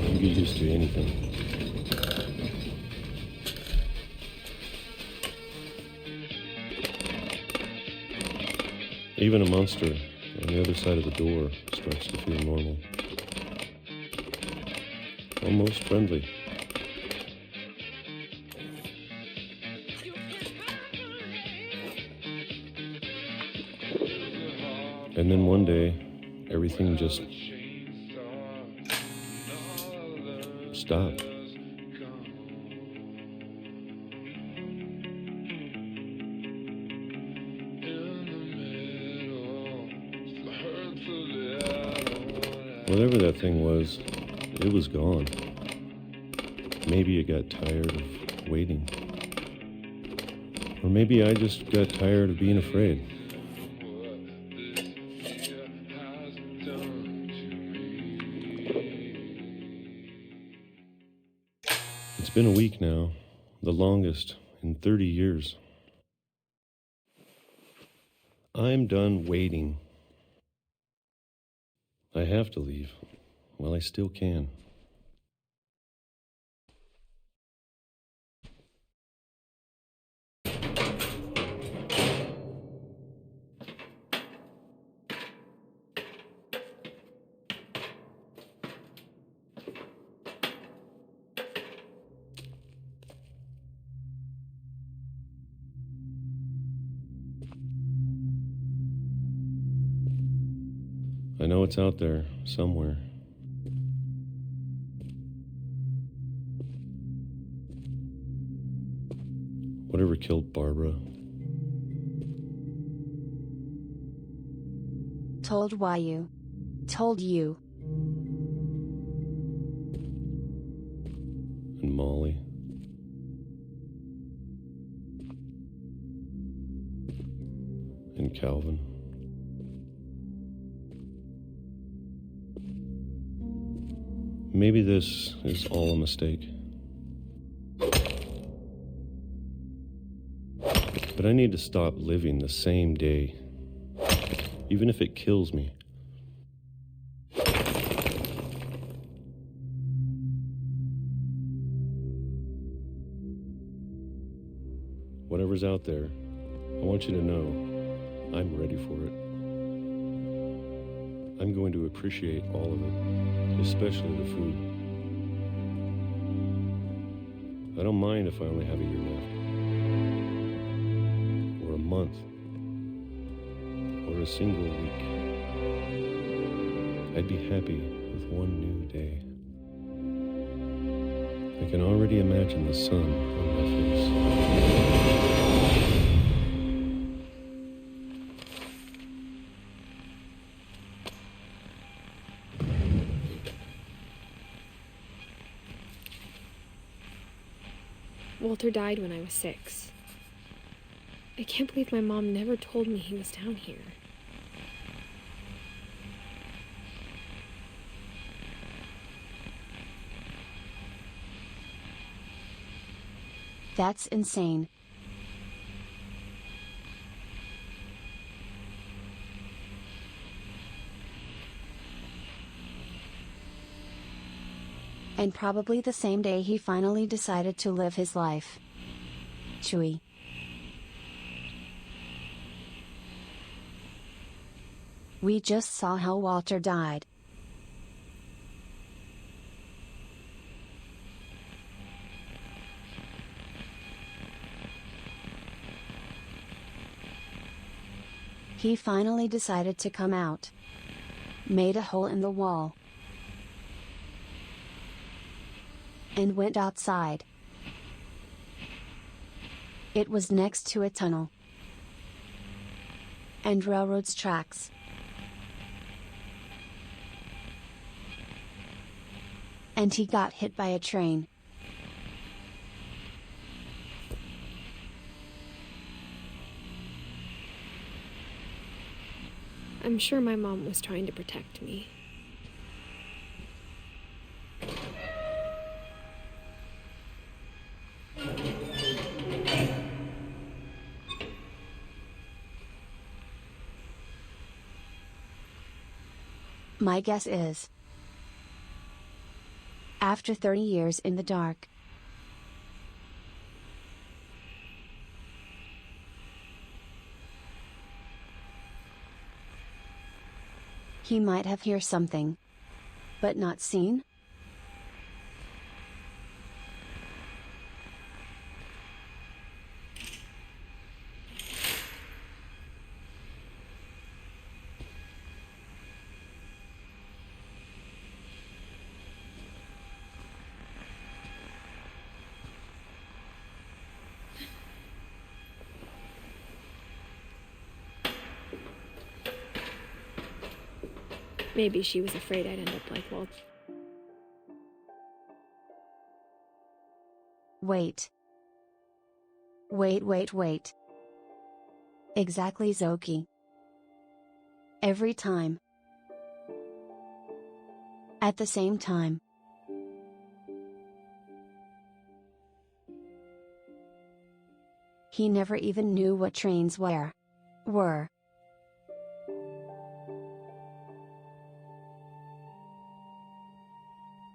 you get used to anything. Even a monster on the other side of the door starts to feel normal. Almost friendly. And then one day, everything just stopped. Whatever that thing was, it was gone. Maybe it got tired of waiting. Or maybe I just got tired of being afraid. It's been a week now, the longest in 30 years. I'm done waiting. I have to leave while I still can. I know it's out there, somewhere. Whatever killed Barbara. Told why you. Told you. And Molly. And Calvin. Maybe this is all a mistake. But I need to stop living the same day, even if it kills me. Whatever's out there, I want you to know I'm ready for it. I'm going to appreciate all of it, especially the food. I don't mind if I only have a year left, or a month, or a single week. I'd be happy with one new day. I can already imagine the sun on my face. Walter died when I was 6. I can't believe my mom never told me he was down here. That's insane. And probably the same day he finally decided to live his life. Chewie. We just saw how Walter died. He finally decided to come out. Made a hole in the wall. And went outside. It was next to a tunnel. And railroad's tracks. And he got hit by a train. I'm sure my mom was trying to protect me. My guess is, after 30 years in the dark, he might have heard something, but not seen? Maybe she was afraid I'd end up like Walt. Wait. Wait. Exactly, Zoki. Every time. At the same time. He never even knew what trains were.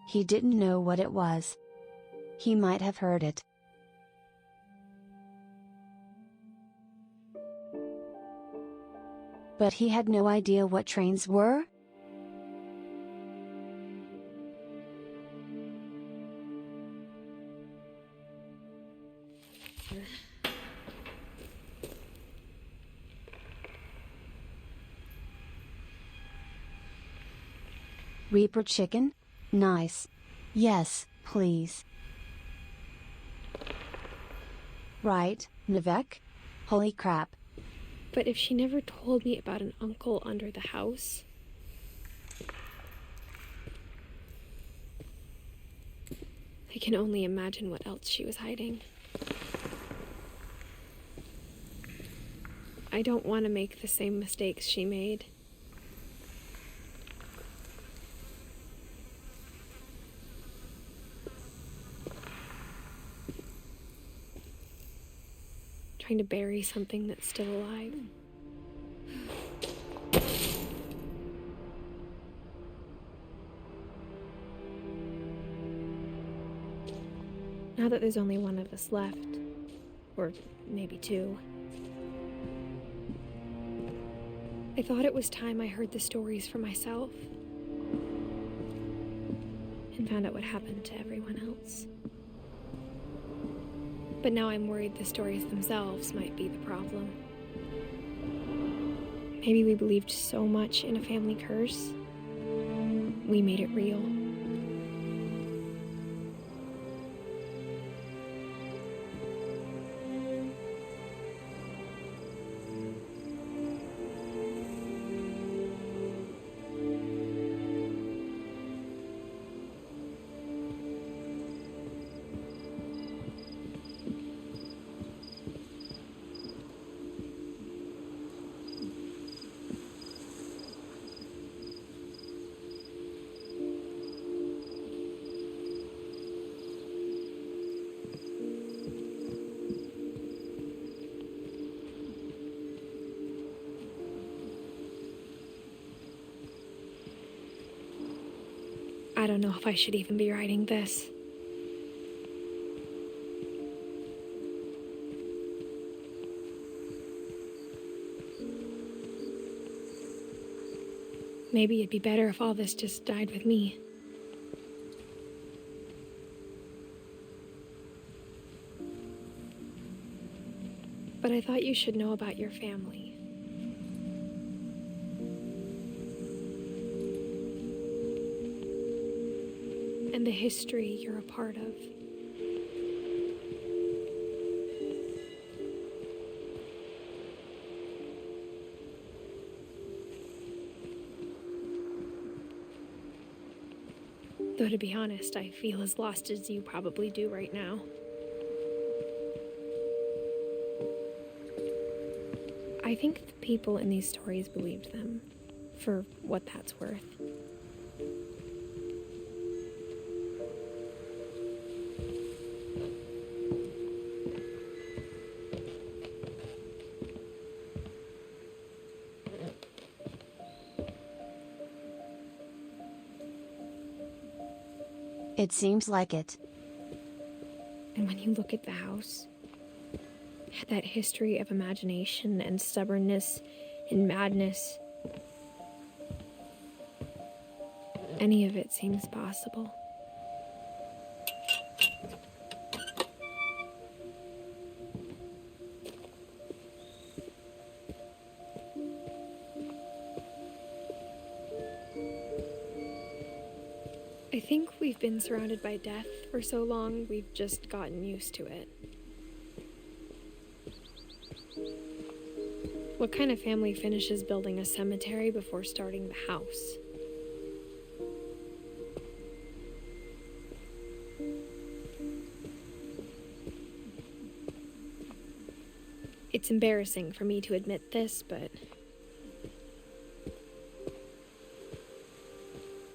He didn't know what it was. He might have heard it. But he had no idea what trains were? Reaper chicken? Nice. Yes, please. Right, Nivek? Holy crap. But if she never told me about an uncle under the house... I can only imagine what else she was hiding. I don't want to make the same mistakes she made. Trying to bury something that's still alive. Now that there's only one of us left, or maybe two, I thought it was time I heard the stories for myself and found out what happened to everyone else. But now I'm worried the stories themselves might be the problem. Maybe we believed so much in a family curse, we made it real. I don't know if I should even be writing this. Maybe it'd be better if all this just died with me. But I thought you should know about your family. And the history you're a part of. Though to be honest, I feel as lost as you probably do right now. I think the people in these stories believed them, for what that's worth. It seems like it. And when you look at the house, that history of imagination and stubbornness and madness, any of it seems possible. I think we've been surrounded by death for so long, we've just gotten used to it. What kind of family finishes building a cemetery before starting the house? It's embarrassing for me to admit this, but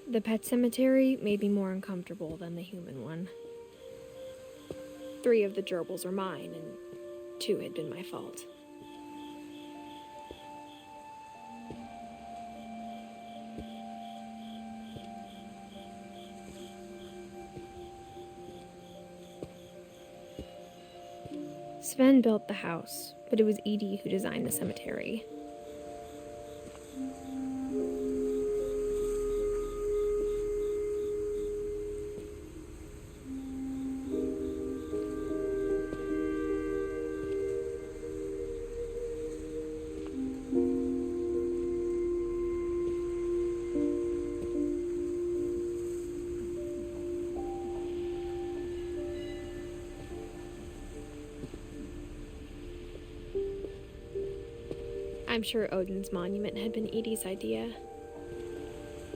the pet cemetery made me more uncomfortable than the human one. 3 of the gerbils were mine, and 2 had been my fault. Sven built the house, but it was Edie who designed the cemetery. I'm sure Odin's monument had been Edie's idea.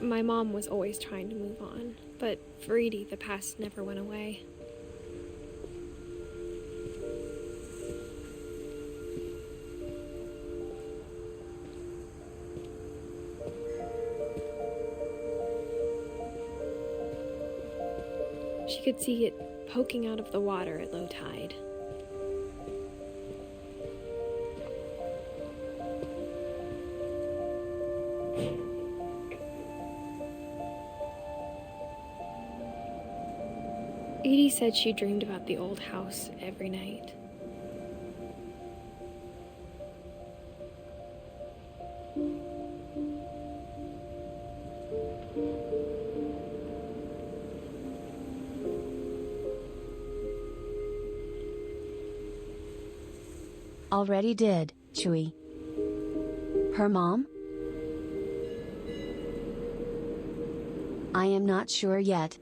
My mom was always trying to move on, but for Edie, the past never went away. She could see it poking out of the water at low tide. Edie said she dreamed about the old house every night. Already did, Chewie. Her mom? I am not sure yet.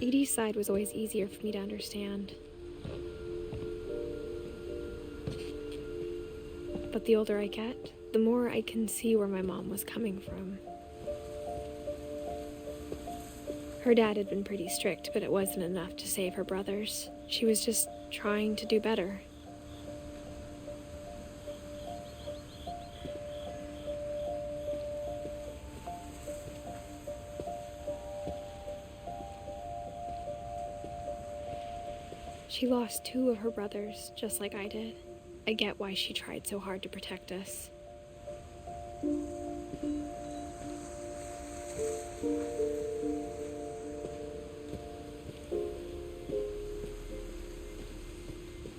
Edie's side was always easier for me to understand. But the older I get, the more I can see where my mom was coming from. Her dad had been pretty strict, but it wasn't enough to save her brothers. She was just trying to do better. She lost 2 of her brothers, just like I did. I get why she tried so hard to protect us.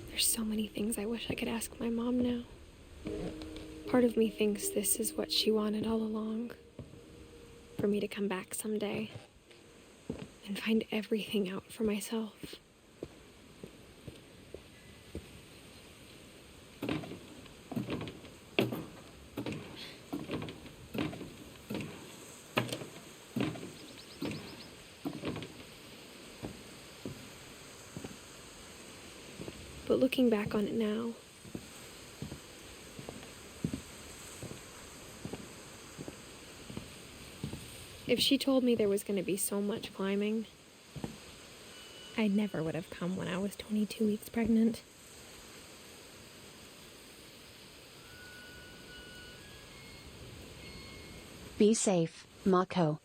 There's so many things I wish I could ask my mom now. Part of me thinks this is what she wanted all along. For me to come back someday and find everything out for myself. But looking back on it now, if she told me there was going to be so much climbing, I never would have come when I was 22 weeks pregnant. Be safe, Mako.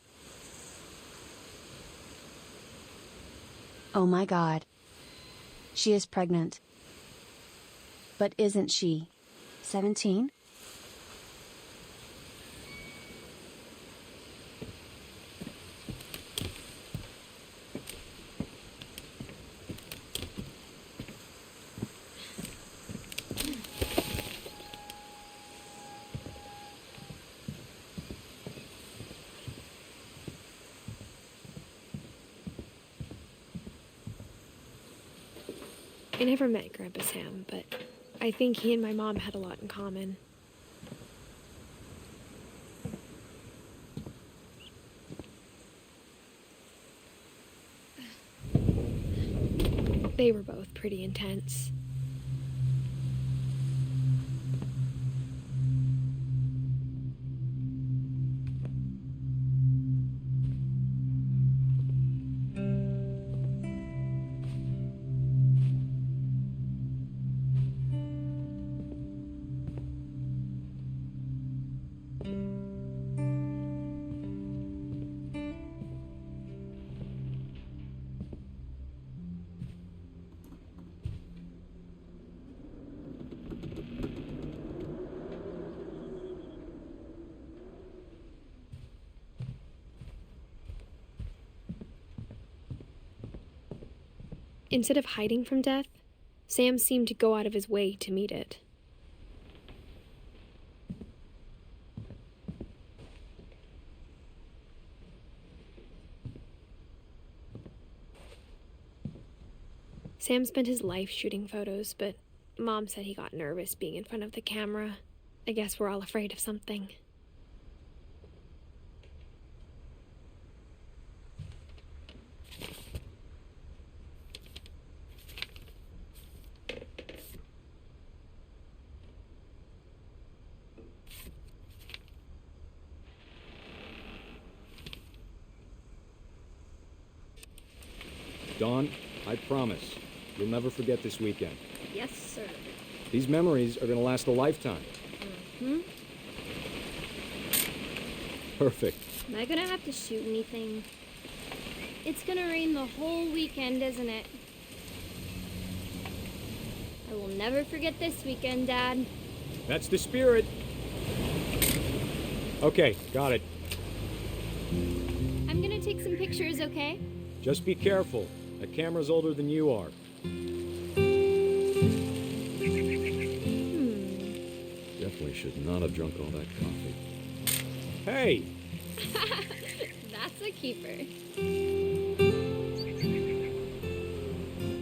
Oh my God. She is pregnant. But isn't she 17? I never met Grandpa Sam, but I think he and my mom had a lot in common. They were both pretty intense. Instead of hiding from death, Sam seemed to go out of his way to meet it. Sam spent his life shooting photos, but Mom said he got nervous being in front of the camera. I guess we're all afraid of something. Dawn, I promise, you'll never forget this weekend. Yes, sir. These memories are going to last a lifetime. Hmm? Perfect. Am I gonna have to shoot anything? It's gonna rain the whole weekend, isn't it? I will never forget this weekend, Dad. That's the spirit. Okay, got it. I'm gonna take some pictures, okay? Just be careful. That camera's older than you are. Definitely should not have drunk all that coffee. Hey! That's a keeper.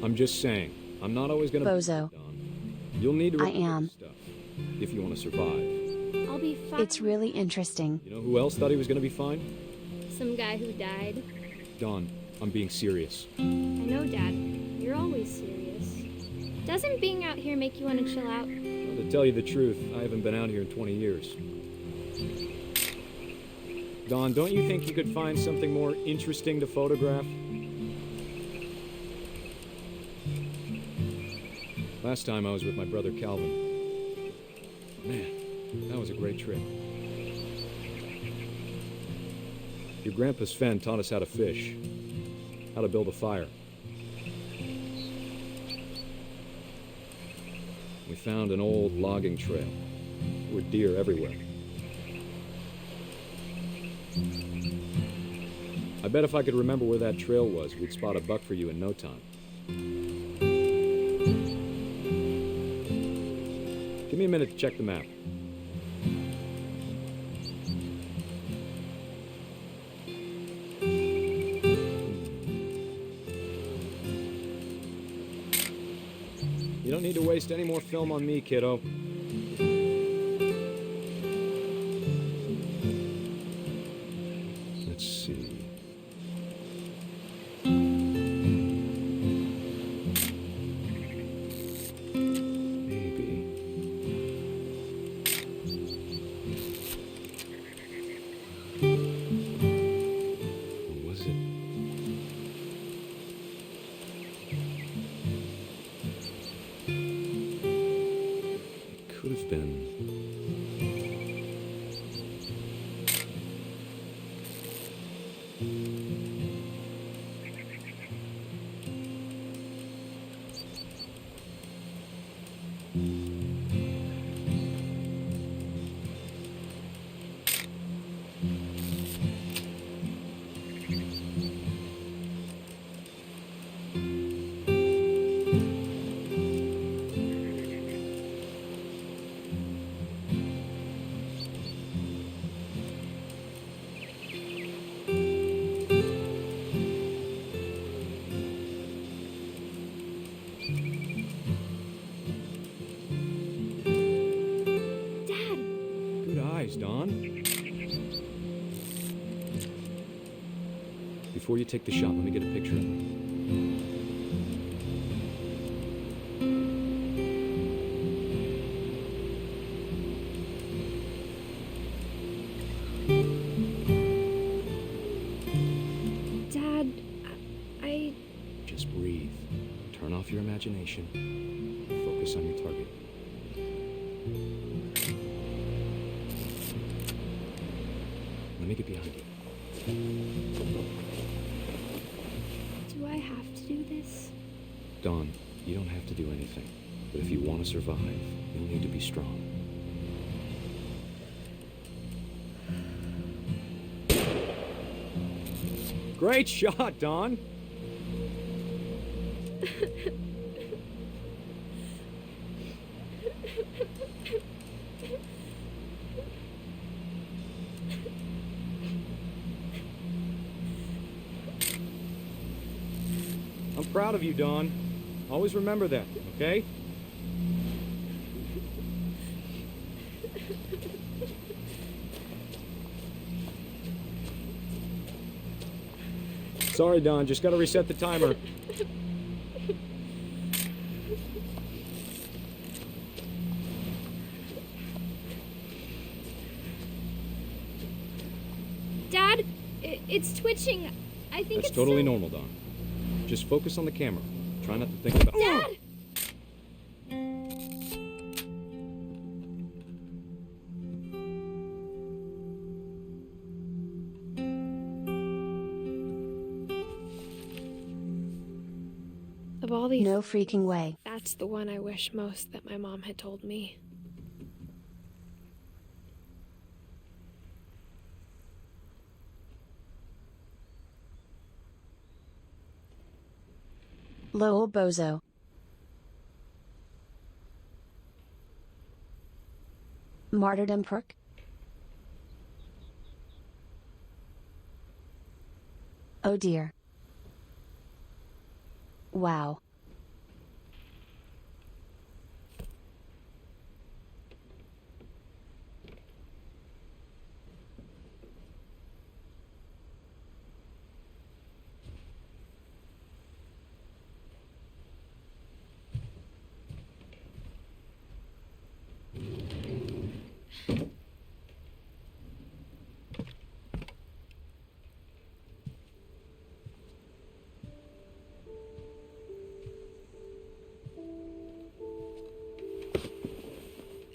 I'm just saying, I'm not always gonna Bozo. be Dawn. You'll need to I am. this stuff if you want to survive. I'll be fine. It's really interesting. You know who else thought he was gonna be fine? Some guy who died. Dawn, I'm being serious. I know, Dad. You're always serious. Doesn't being out here make you want to chill out? Well, to tell you the truth, I haven't been out here in 20 years. Dawn, don't you think you could find something more interesting to photograph? Last time I was with my brother Calvin. Man, that was a great trip. Your grandpa Sven taught us how to fish, how to build a fire. We found an old logging trail. There were deer everywhere. I bet if I could remember where that trail was, we'd spot a buck for you in no time. Give me a minute to check the map. You don't need to waste any more film on me, kiddo. Let's see. Maybe. Or was it? Could have been. Good eyes, Dawn. Before you take the shot, let me get a picture of it. off your imagination. Focus on your target. Let me get behind you. Do I have to do this? Dawn, you don't have to do anything. But if you want to survive, you'll need to be strong. Great shot, Dawn! I'm proud of you, Dawn. Always remember that, okay? Sorry, Dawn, just gotta reset the timer. Dad, it's twitching. I think That's it's totally normal, Dawn. Just focus on the camera. Try not to think about... Dad! Of all these... No freaking way. That's the one I wish most that my mom had told me. Lowell Bozo. Martyrdom perk? Oh dear. Wow.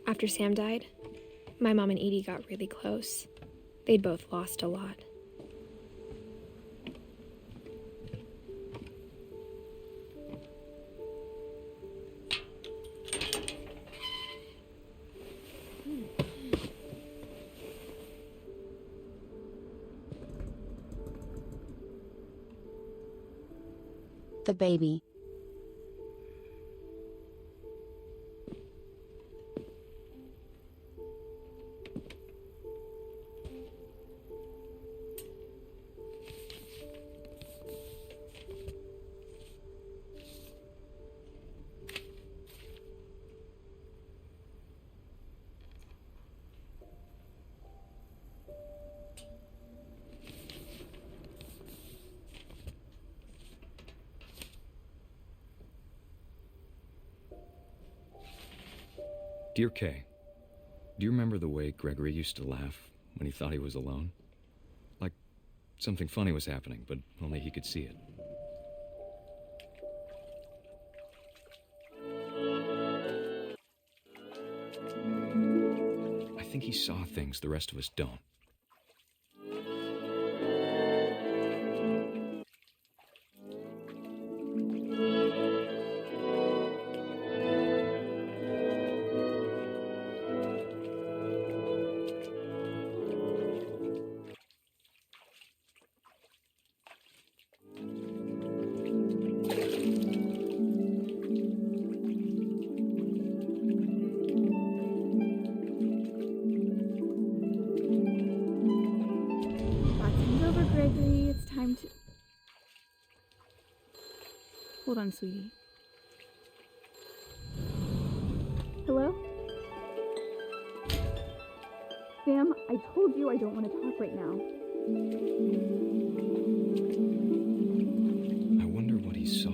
After Sam died, my mom and Edie got really close. They'd both lost a lot. The baby. Dear Kay, do you remember the way Gregory used to laugh when he thought he was alone? Like something funny was happening, but only he could see it. I think he saw things the rest of us don't. Gregory, it's time to... Hold on, sweetie. Hello? Sam, I told you I don't want to talk right now. I wonder what he saw.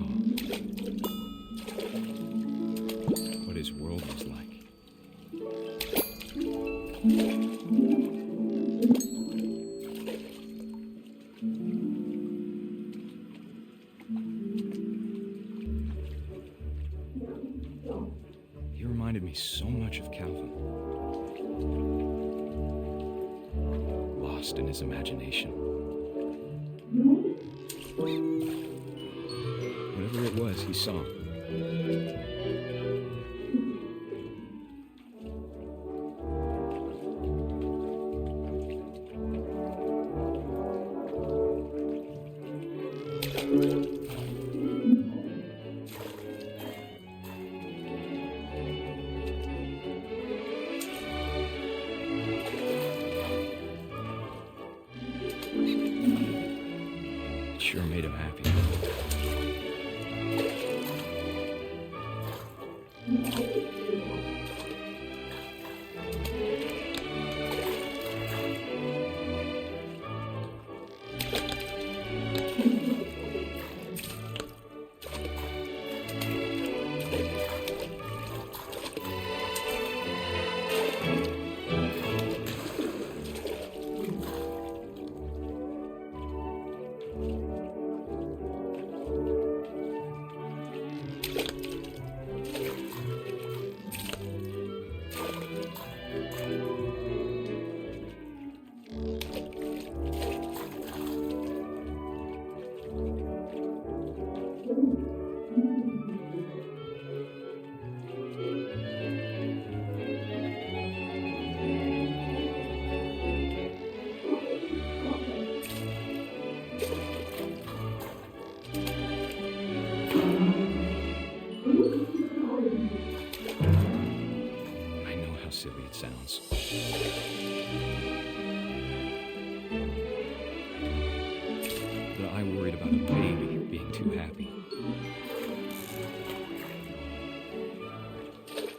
What his world was like. me so much of Calvin. Lost in his imagination. Whatever it was he saw. Sure made him happy. Silly it sounds. That I worried about a baby being too happy.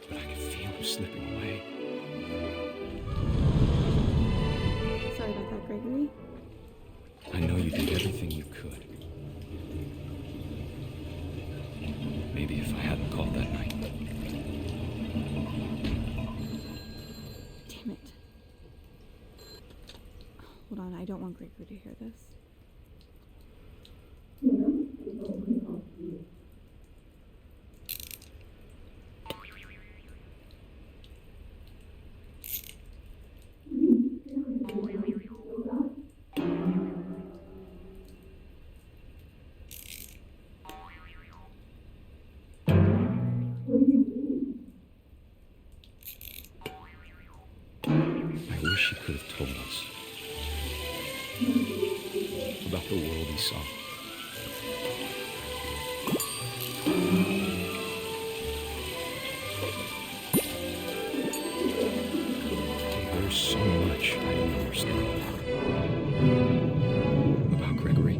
But I could feel him slipping away. Sorry about that, Gregory. I know you did everything you could. Maybe if I hadn't called that night. Damn it. Hold on, I don't want Gregory to hear this. I wish he could have told us about the world he saw. There's so much I don't understand about Gregory,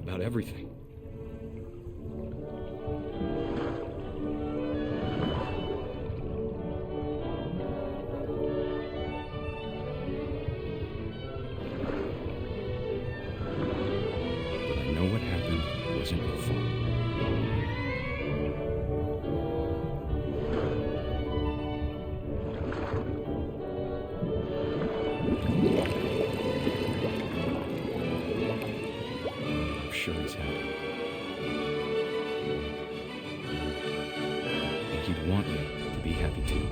about everything. What happened wasn't your fault. I'm sure he's happy. And he'd want you to be happy too.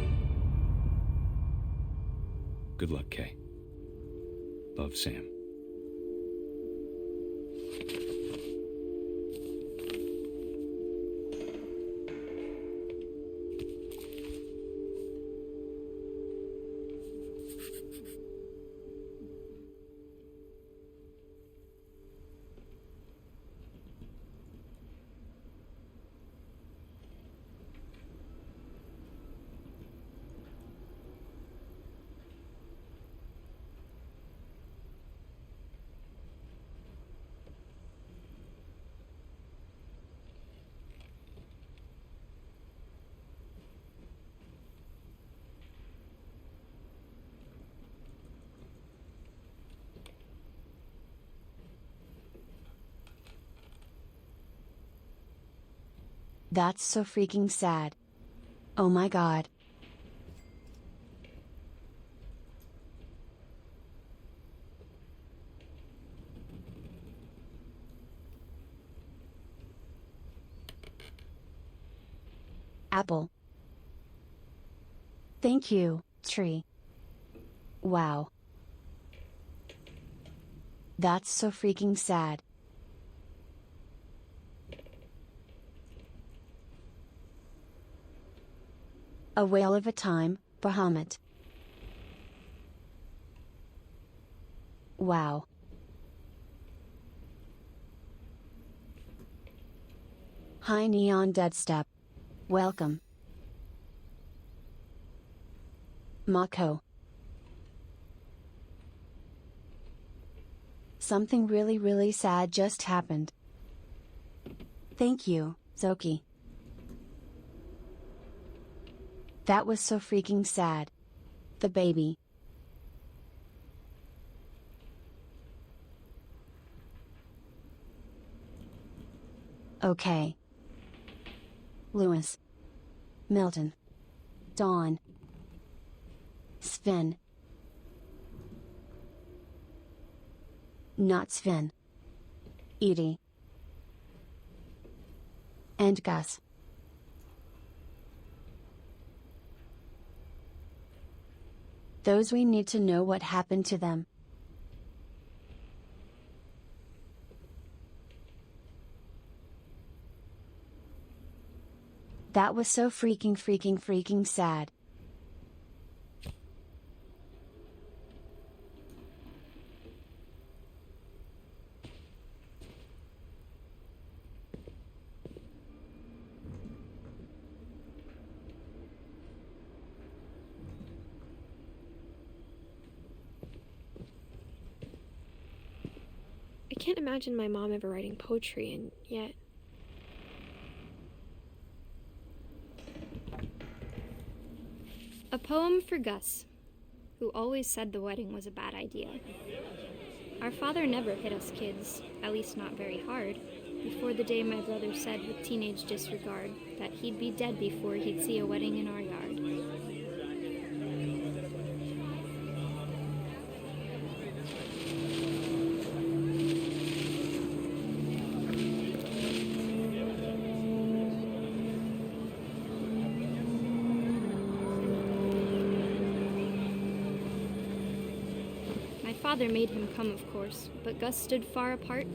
Good luck, Kay. Love, Sam. That's so freaking sad. Oh my god. apple. Thank you, tree. Wow. That's so freaking sad. A whale of a time, Bahamut. Wow. Hi Neon Deadstep. Welcome. Mako. Something really sad just happened. Thank you, Zoki. That was so freaking sad. The baby. Okay. Lewis. Milton. Dawn. Sven. Not Sven. Edie. And Gus. Those we need to know what happened to them. That was so freaking sad. I can't imagine my mom ever writing poetry, and yet... A poem for Gus, who always said the wedding was a bad idea. Our father never hit us kids, at least not very hard, before the day my brother said with teenage disregard that he'd be dead before he'd see a wedding in our yard. Father made him come, of course, but Gus stood far apart,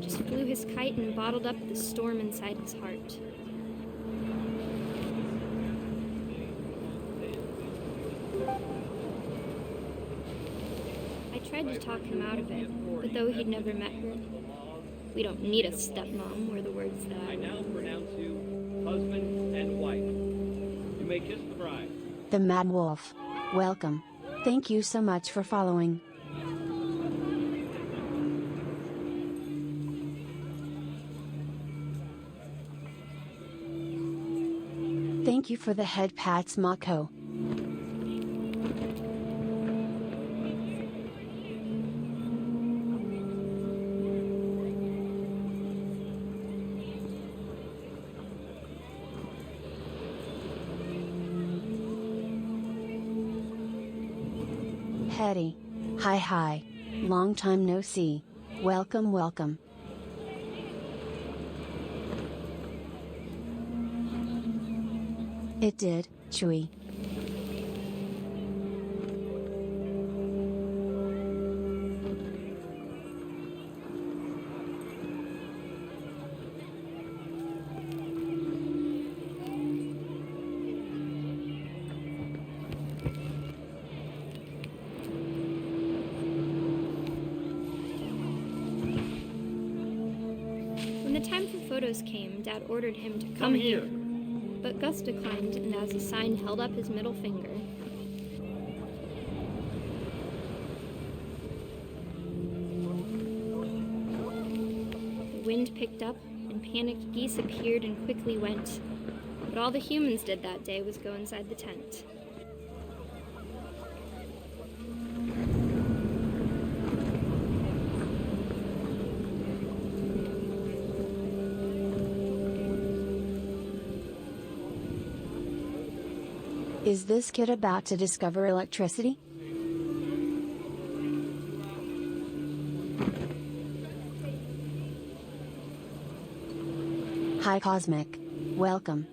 just flew his kite and bottled up the storm inside his heart. I tried to talk him out of it, but though he'd never met her, "We don't need a stepmom," were the words that I now pronounce you husband and wife. You may kiss the bride. The Mad Wolf. Welcome. Thank you so much for following. Thank you for the head pats, Mako. Hetty. Hi. Long time no see. Welcome. It did, Chewy. When the time for photos came, Dad ordered him to come here. But Gus declined, and as a sign held up his middle finger. The wind picked up, and panicked geese appeared and quickly went. But all the humans did that day was go inside the tent. Is this kid about to discover electricity? Hi Cosmic. Welcome.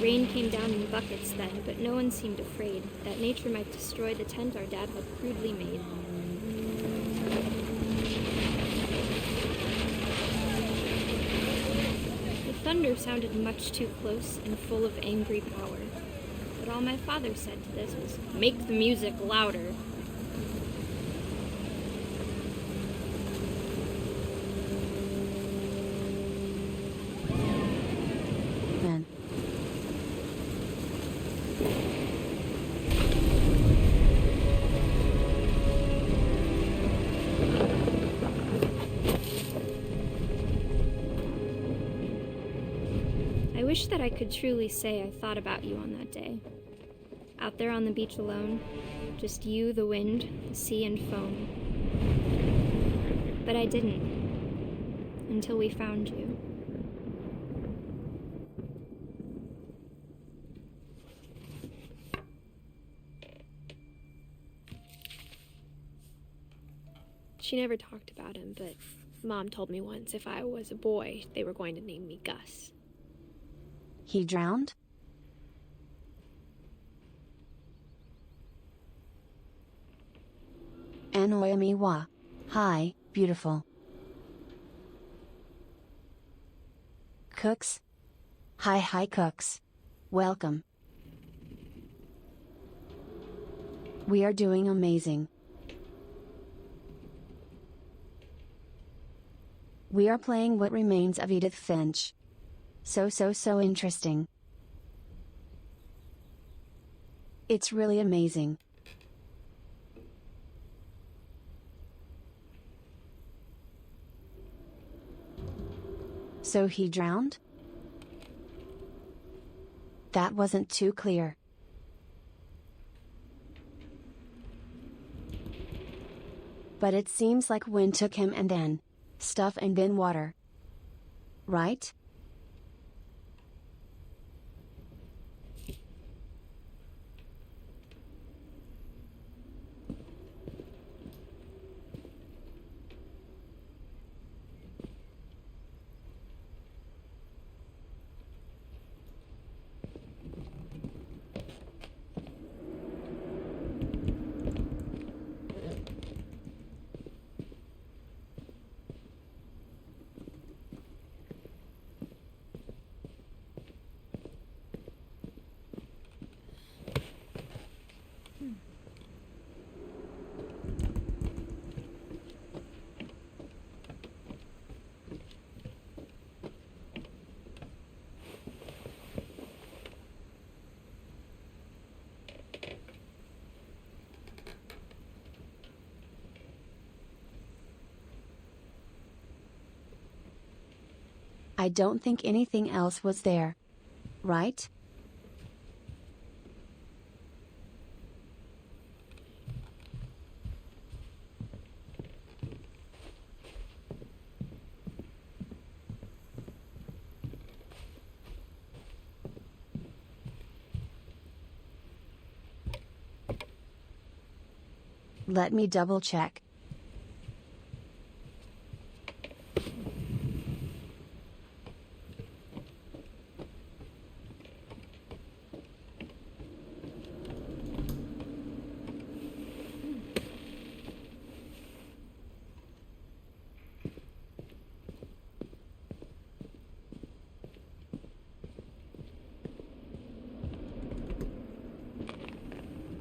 Rain came down in buckets then, but no one seemed afraid that nature might destroy the tent our dad had crudely made. The thunder sounded much too close and full of angry power, but all my father said to this was, "Make the music louder." Man. I wish that I could truly say I thought about you on that day. Out there on the beach alone, just you, the wind, the sea, and foam. But I didn't, until we found you. She never talked about him, but Mom told me once if I was a boy, they were going to name me Gus. He drowned? Anoyamiwa. Hi, beautiful. Cooks? Hi, cooks. Welcome. We are doing amazing. We are playing What Remains of Edith Finch. So interesting. It's really amazing. So he drowned? That wasn't too clear. But it seems like wind took him and then stuff and bin water. Right? I don't think anything else was there. Right? Let me double check.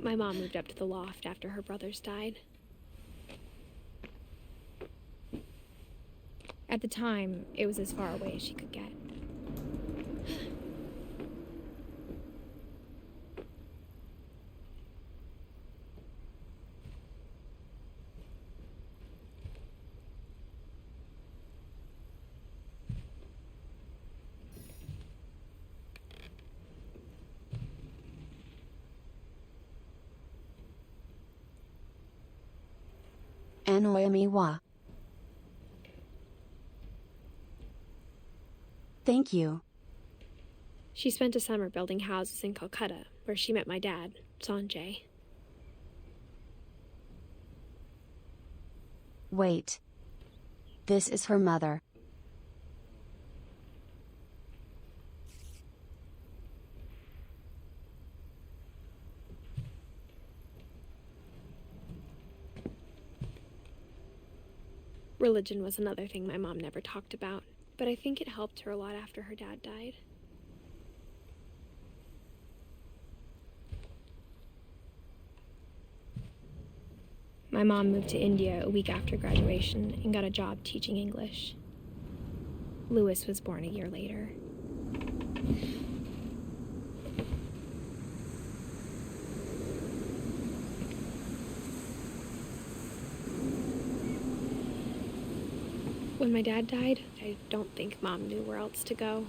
My mom moved up to the loft after her brothers died. At the time, it was as far away as she could get. Anoyamiwa. Thank you. She spent a summer building houses in Calcutta, where she met my dad, Sanjay. Wait. This is her mother. Religion was another thing my mom never talked about, but I think it helped her a lot after her dad died. My mom moved to India a week after graduation and got a job teaching English. Louis was born a year later. When my dad died, I don't think Mom knew where else to go.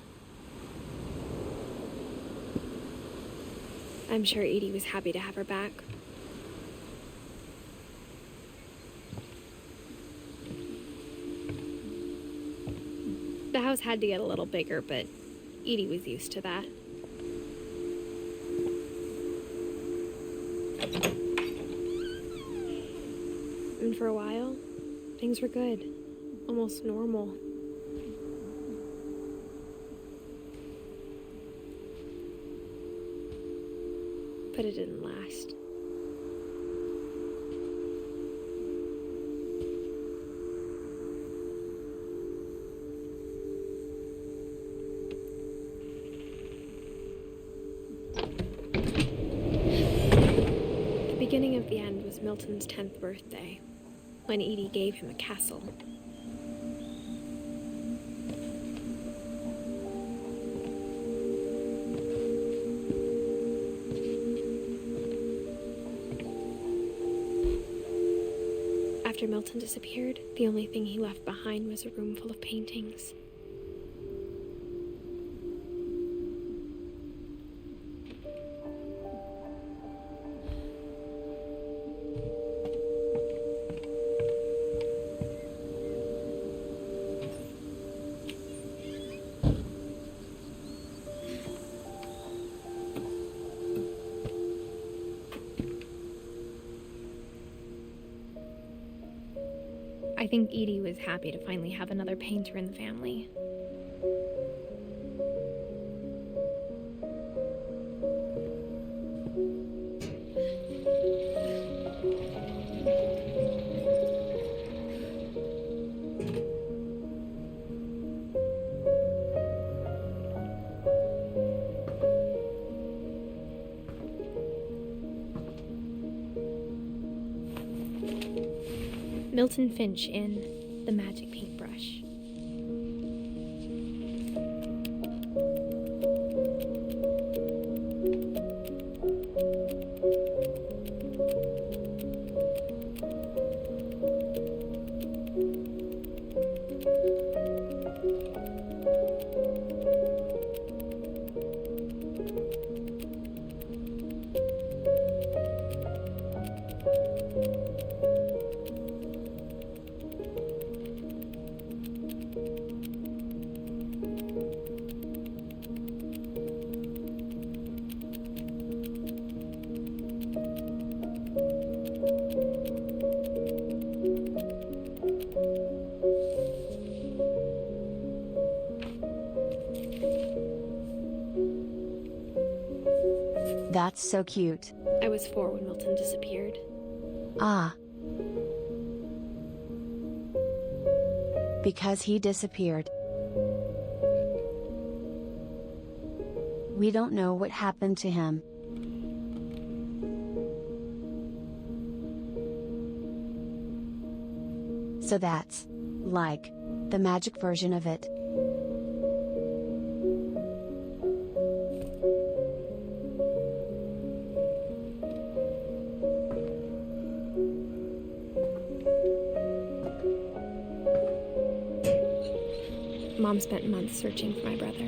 I'm sure Edie was happy to have her back. The house had to get a little bigger, but Edie was used to that. And for a while, things were good. Almost normal. But it didn't last. The beginning of the end was Milton's 10th birthday, when Edie gave him a castle. After Milton disappeared, the only thing he left behind was a room full of paintings. I think Edie was happy to finally have another painter in the family. Milton Finch in The Magic Paintbrush. That's so cute. I was 4 when Milton disappeared. Ah. Because he disappeared. We don't know what happened to him. So that's, like, the magic version of it. Mom spent months searching for my brother.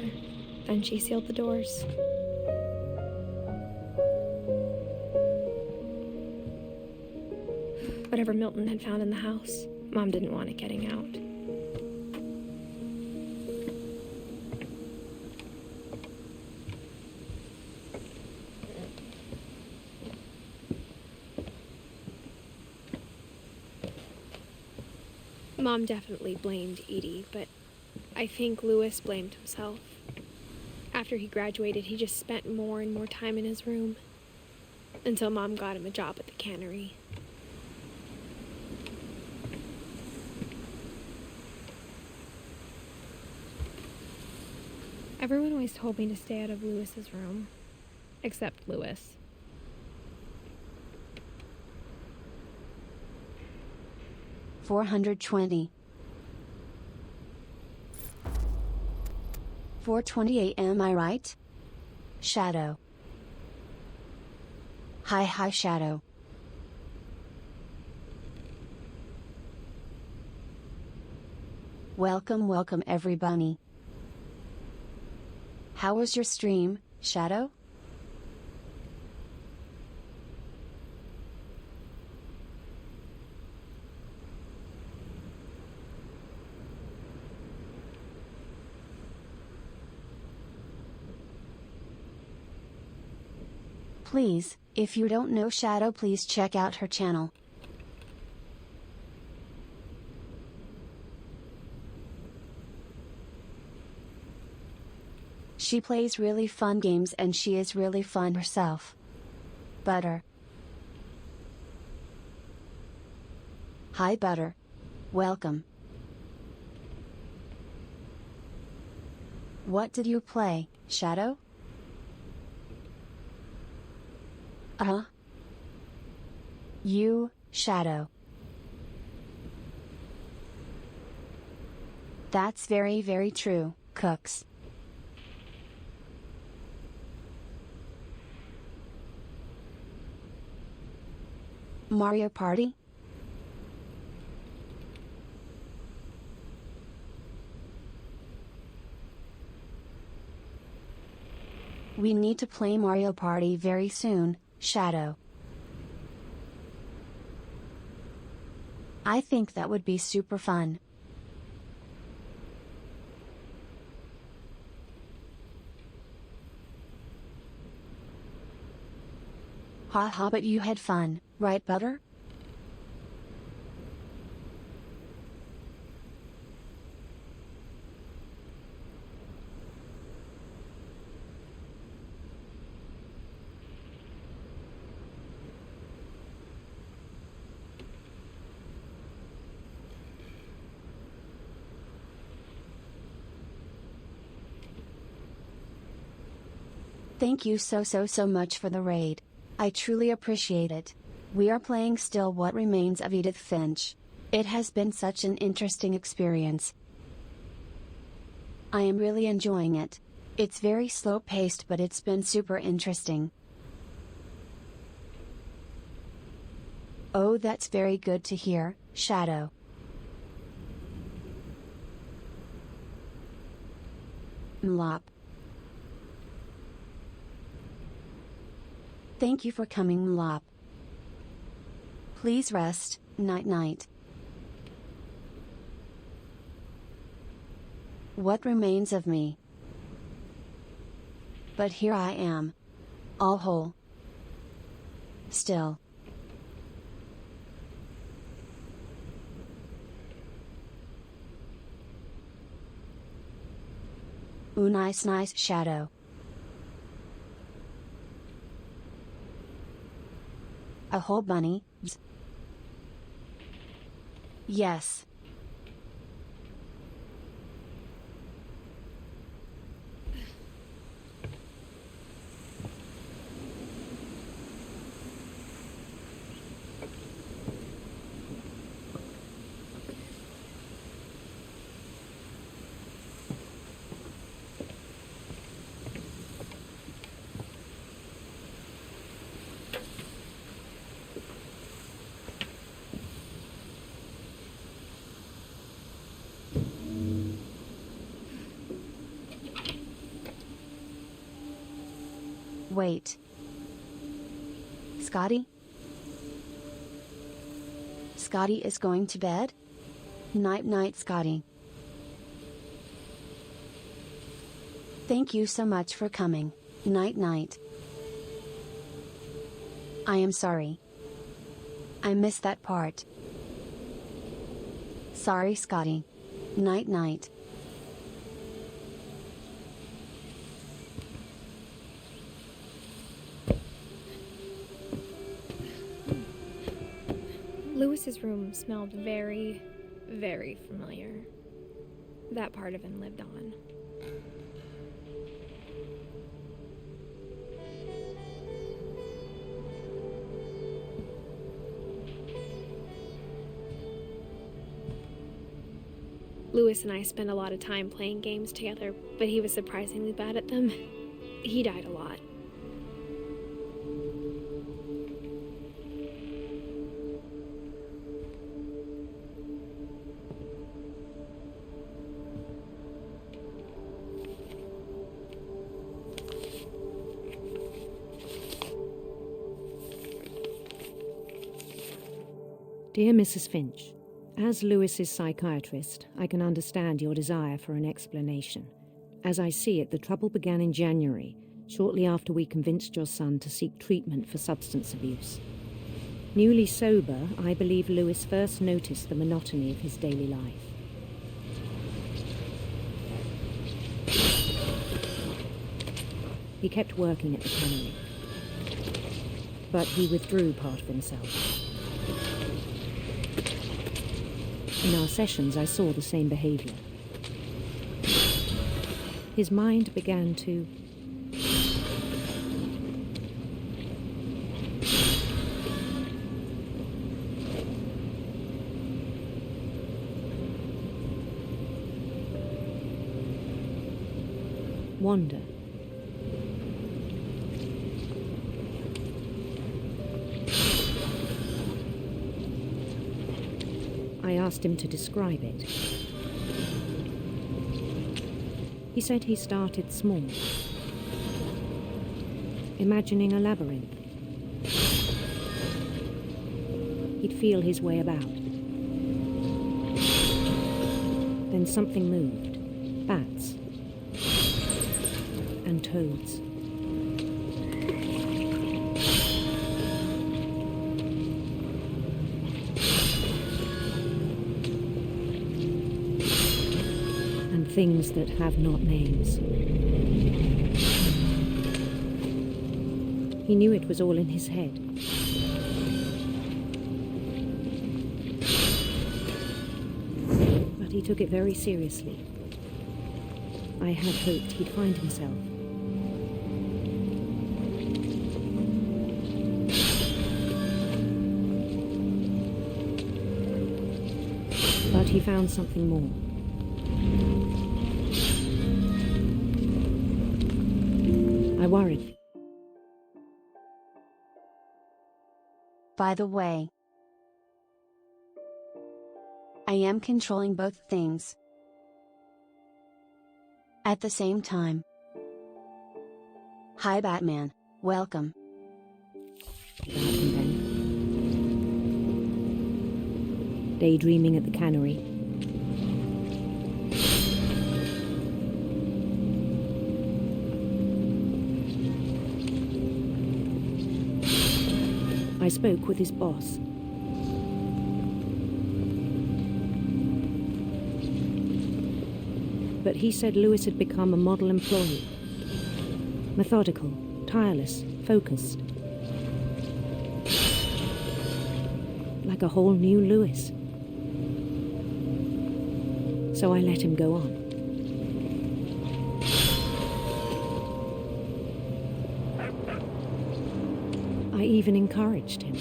Then she sealed the doors. Whatever Milton had found in the house, Mom didn't want it getting out. Mom definitely blamed Edie, but I think Louis blamed himself. After he graduated, he just spent more and more time in his room, until Mom got him a job at the cannery. Everyone always told me to stay out of Lewis's room. Except Lewis. $420. 4:20 a.m. I right? Shadow. Hi Shadow. Welcome everybody. How was your stream, Shadow? Please, if you don't know Shadow, please check out her channel. She plays really fun games and she is really fun herself. Butter. Hi Butter. Welcome. What did you play, Shadow? You, Shadow. That's very true, Cooks. Mario Party? We need to play Mario Party very soon, Shadow. I think that would be super fun. Haha, but you had fun, right Butter? Thank you so much for the raid. I truly appreciate it. We are playing still What Remains of Edith Finch. It has been such an interesting experience. I am really enjoying it. It's very slow paced, but it's been super interesting. Oh, that's very good to hear, Shadow. Mlop. Thank you for coming, Mlop. Please rest, night. What remains of me? But here I am. All whole. Still. Ooh, nice Shadow. A whole bunny? Yes. Wait. Scotty? Scotty is going to bed? Night, Scotty. Thank you so much for coming. Night. I am sorry. I missed that part. Sorry, Scotty. Night. Lewis's room smelled very, very familiar. That part of him lived on. Lewis and I spent a lot of time playing games together, but he was surprisingly bad at them. He died a lot. Dear Mrs. Finch, as Lewis's psychiatrist, I can understand your desire for an explanation. As I see it, the trouble began in January, shortly after we convinced your son to seek treatment for substance abuse. Newly sober, I believe Lewis first noticed the monotony of his daily life. He kept working at the cannery, but he withdrew part of himself. In our sessions, I saw the same behavior. His mind began to wander. I asked him to describe it. He said he started small, imagining a labyrinth. He'd feel his way about. Then something moved. Bats. And toads. Things that have not names. He knew it was all in his head. But he took it very seriously. I had hoped he'd find himself. But he found something more. I worried. By the way, I am controlling both things at the same time. Hi Batman, welcome. Daydreaming at the cannery. I spoke with his boss. But he said Lewis had become a model employee. Methodical, tireless, focused. Like a whole new Lewis. So I let him go on. I even encouraged him.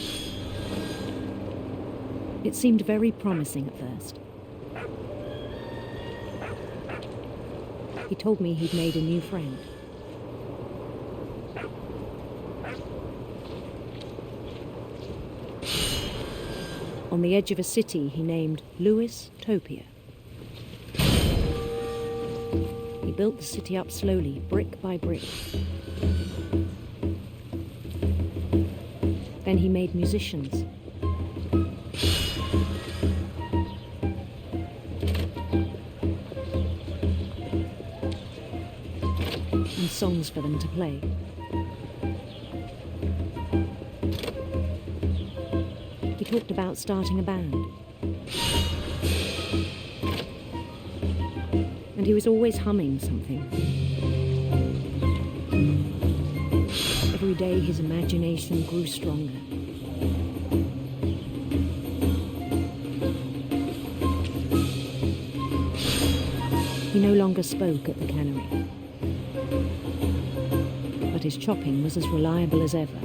It seemed very promising at first. He told me he'd made a new friend. On the edge of a city he named Lewis-topia. He built the city up slowly, brick by brick. Then he made musicians. And songs for them to play. He talked about starting a band. And he was always humming something. Every day his imagination grew stronger. He no longer spoke at the cannery. But his chopping was as reliable as ever.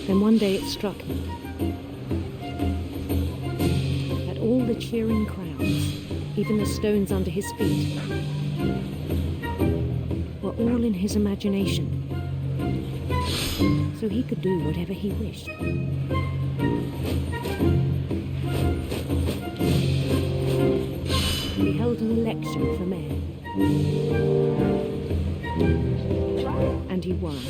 Then one day it struck him that all the cheering crowd house, even the stones under his feet, were all in his imagination, so he could do whatever he wished. He held an election for mayor, and he won.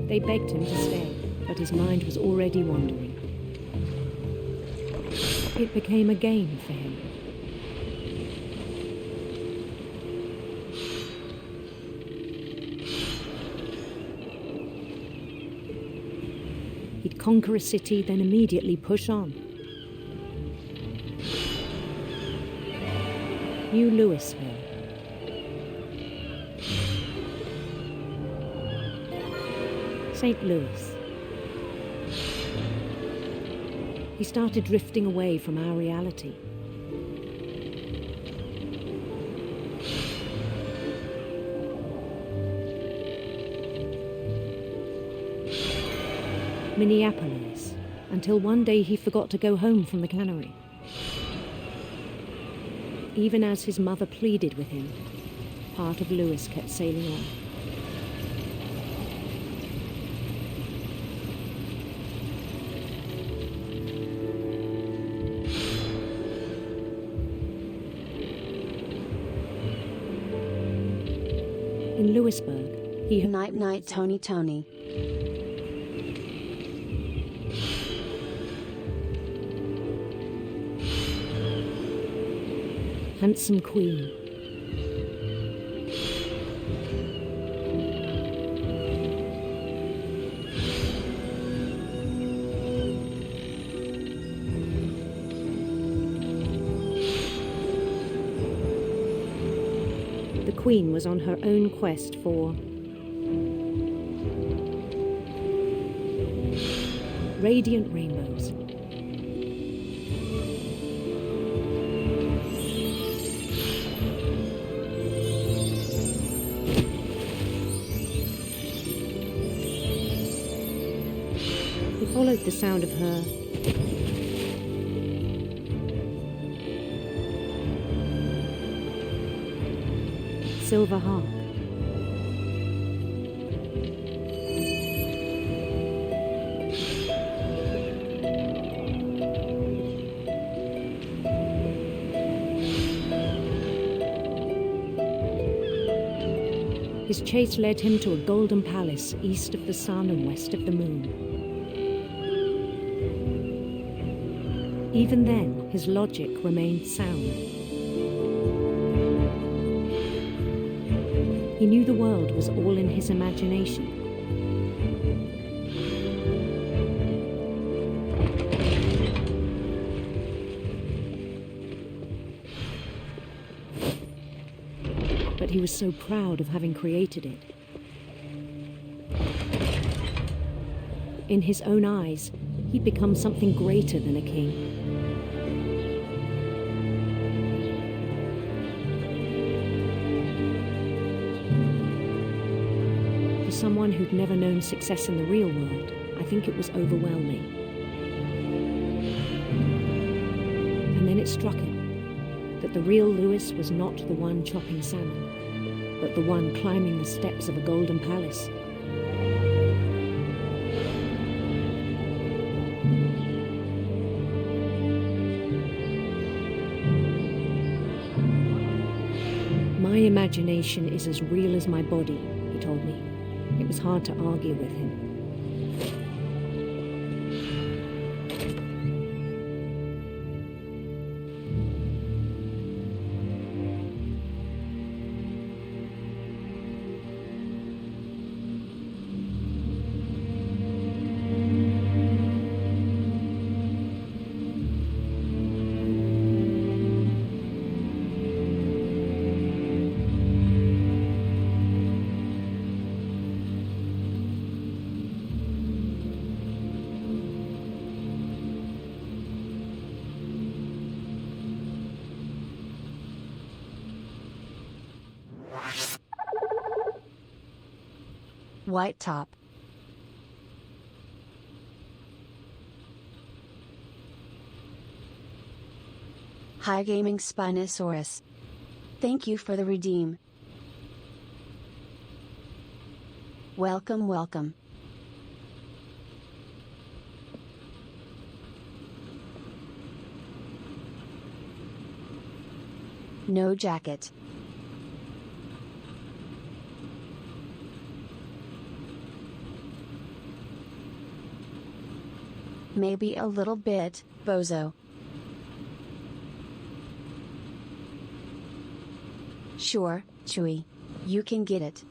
They begged him to stay, but his mind was already wandering. It became a game for him. He'd conquer a city, then immediately push on. New Louisville. St. Louis. He started drifting away from our reality. Minneapolis, until one day he forgot to go home from the cannery. Even as his mother pleaded with him, part of Louis kept sailing on. In Louisburg, he... Night, night, Tony. Handsome queen. The queen was on her own quest for radiant rainbows. He followed the sound of her silver harp. His chase led him to a golden palace east of the sun and west of the moon. Even then, his logic remained sound. He knew the world was all in his imagination. But he was so proud of having created it. In his own eyes, he'd become something greater than a king. For someone who'd never known success in the real world, I think it was overwhelming. And then it struck him that the real Louis was not the one chopping salmon, but the one climbing the steps of a golden palace. My imagination is as real as my body, he told me. It was hard to argue with him. White top. Hi Gaming Spinosaurus. Thank you for the redeem. Welcome, welcome. No jacket. Maybe a little bit, bozo. Sure, Chewie. You can get it.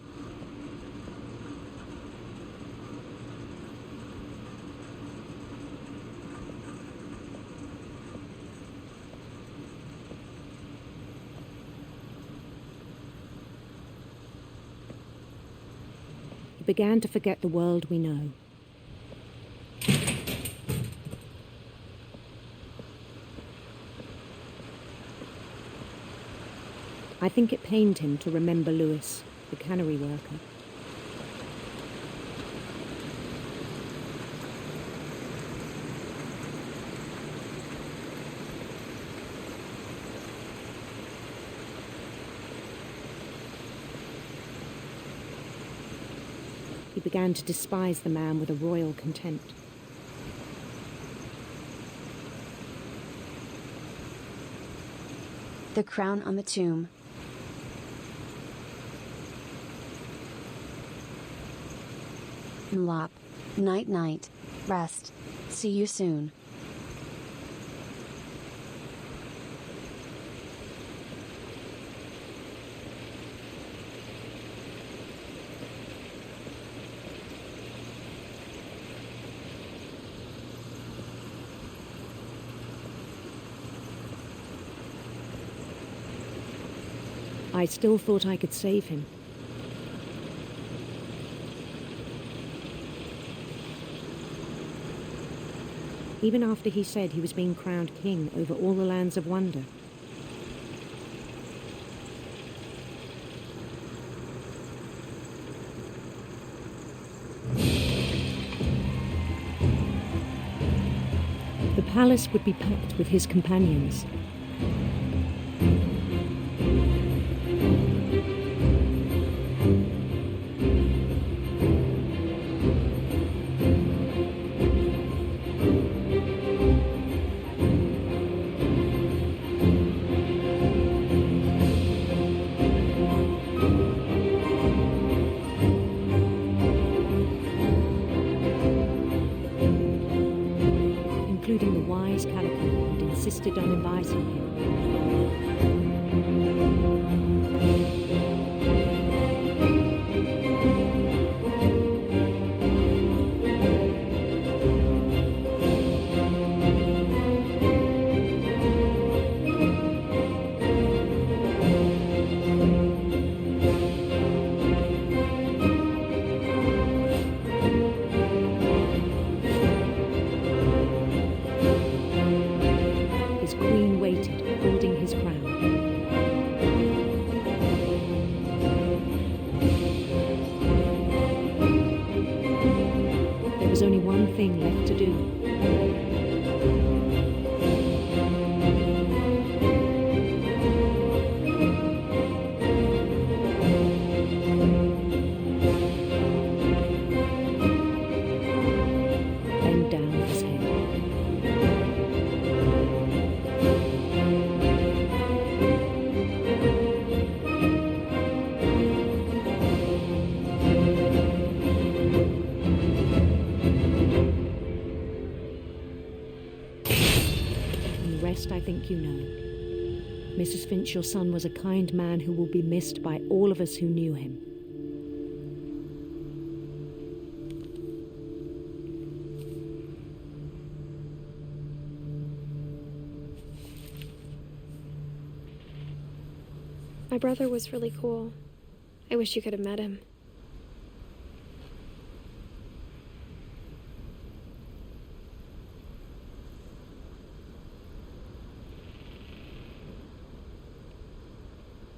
He began to forget the world we know. I think it pained him to remember Lewis, the cannery worker. He began to despise the man with a royal contempt. The crown on the tomb. Mlop. Night night. Rest. See you soon. I still thought I could save him. Even after he said he was being crowned king over all the lands of wonder. The palace would be packed with his companions. Including the wise Calico who'd insisted on inviting him. His queen waited, holding his crown. There was only one thing left to do. Bend down his head. I think you know. Mrs. Finch, your son was a kind man who will be missed by all of us who knew him. My brother was really cool. I wish you could have met him.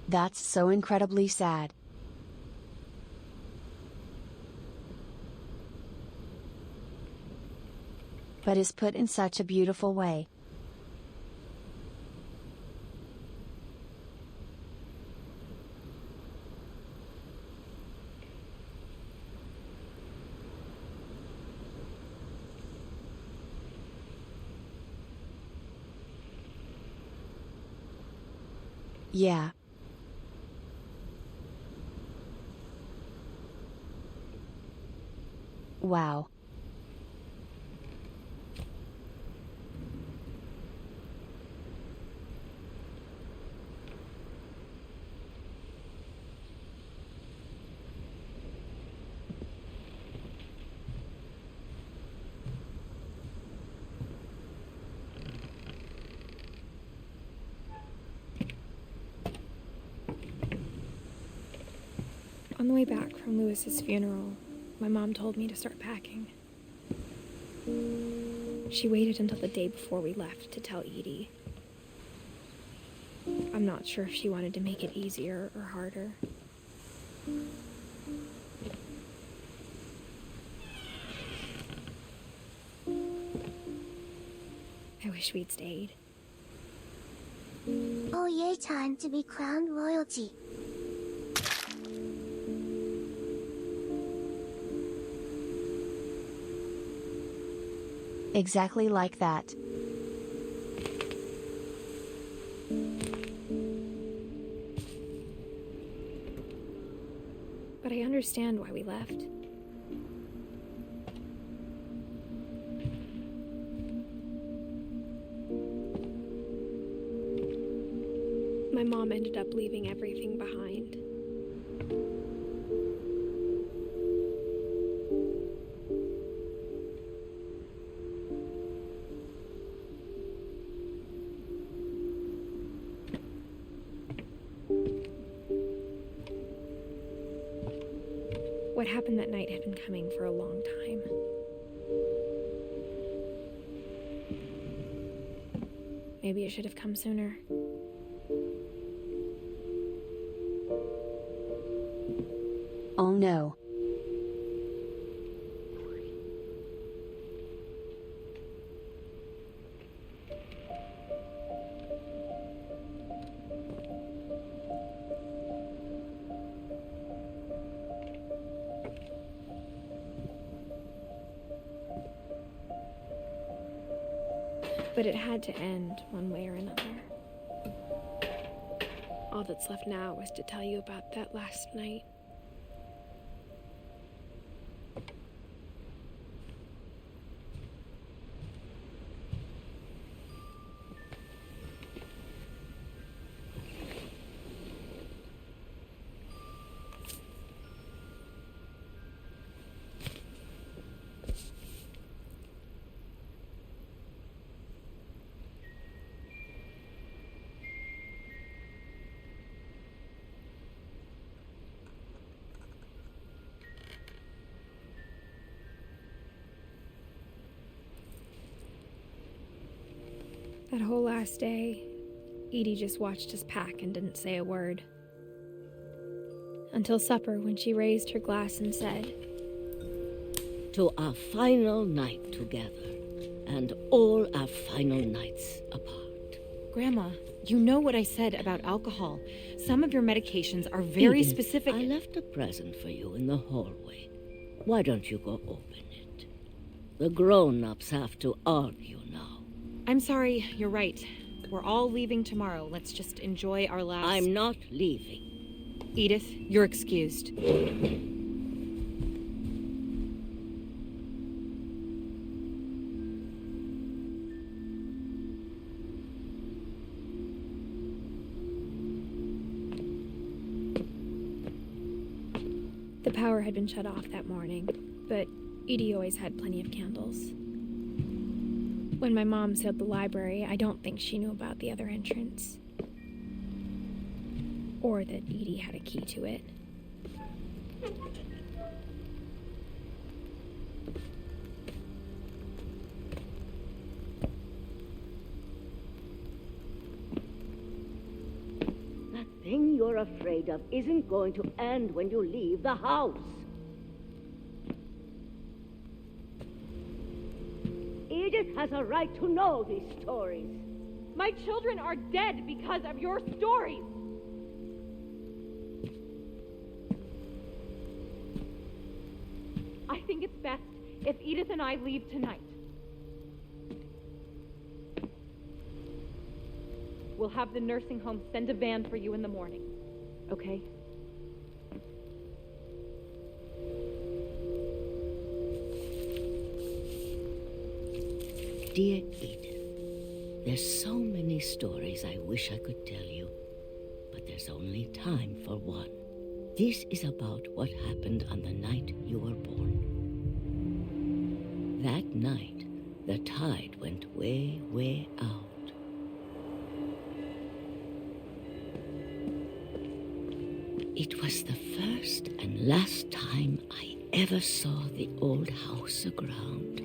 That's so incredibly sad. But is put in such a beautiful way. Yeah. Wow. On the way back from Lewis's funeral, my mom told me to start packing. She waited until the day before we left to tell Edie. I'm not sure if she wanted to make it easier or harder. I wish we'd stayed. Oh yay, time to be crowned royalty. Exactly like that. But I understand why we left. My mom ended up leaving everything behind. What happened that night had been coming for a long time. Maybe it should have come sooner. Oh no. But it had to end one way or another. All that's left now was to tell you about that last night. That whole last day, Edie just watched us pack and didn't say a word. Until supper, when she raised her glass and said, "To our final night together, and all our final nights apart." Grandma, you know what I said about alcohol. Some of your medications are very Edith, specific. I left a present for you in the hallway. Why don't you go open it? The grown-ups have to argue now. I'm sorry, you're right. We're all leaving tomorrow. Let's just enjoy our last... I'm not leaving. Edith, you're excused. The power had been shut off that morning, but Edie always had plenty of candles. When my mom sealed the library, I don't think she knew about the other entrance. Or that Edie had a key to it. That thing you're afraid of isn't going to end when you leave the house. Edith has a right to know these stories. My children are dead because of your stories. I think it's best if Edith and I leave tonight. We'll have the nursing home send a van for you in the morning. Okay? Dear Edith, there's so many stories I wish I could tell you, but there's only time for one. This is about what happened on the night you were born. That night, the tide went way, way out. It was the first and last time I ever saw the old house aground.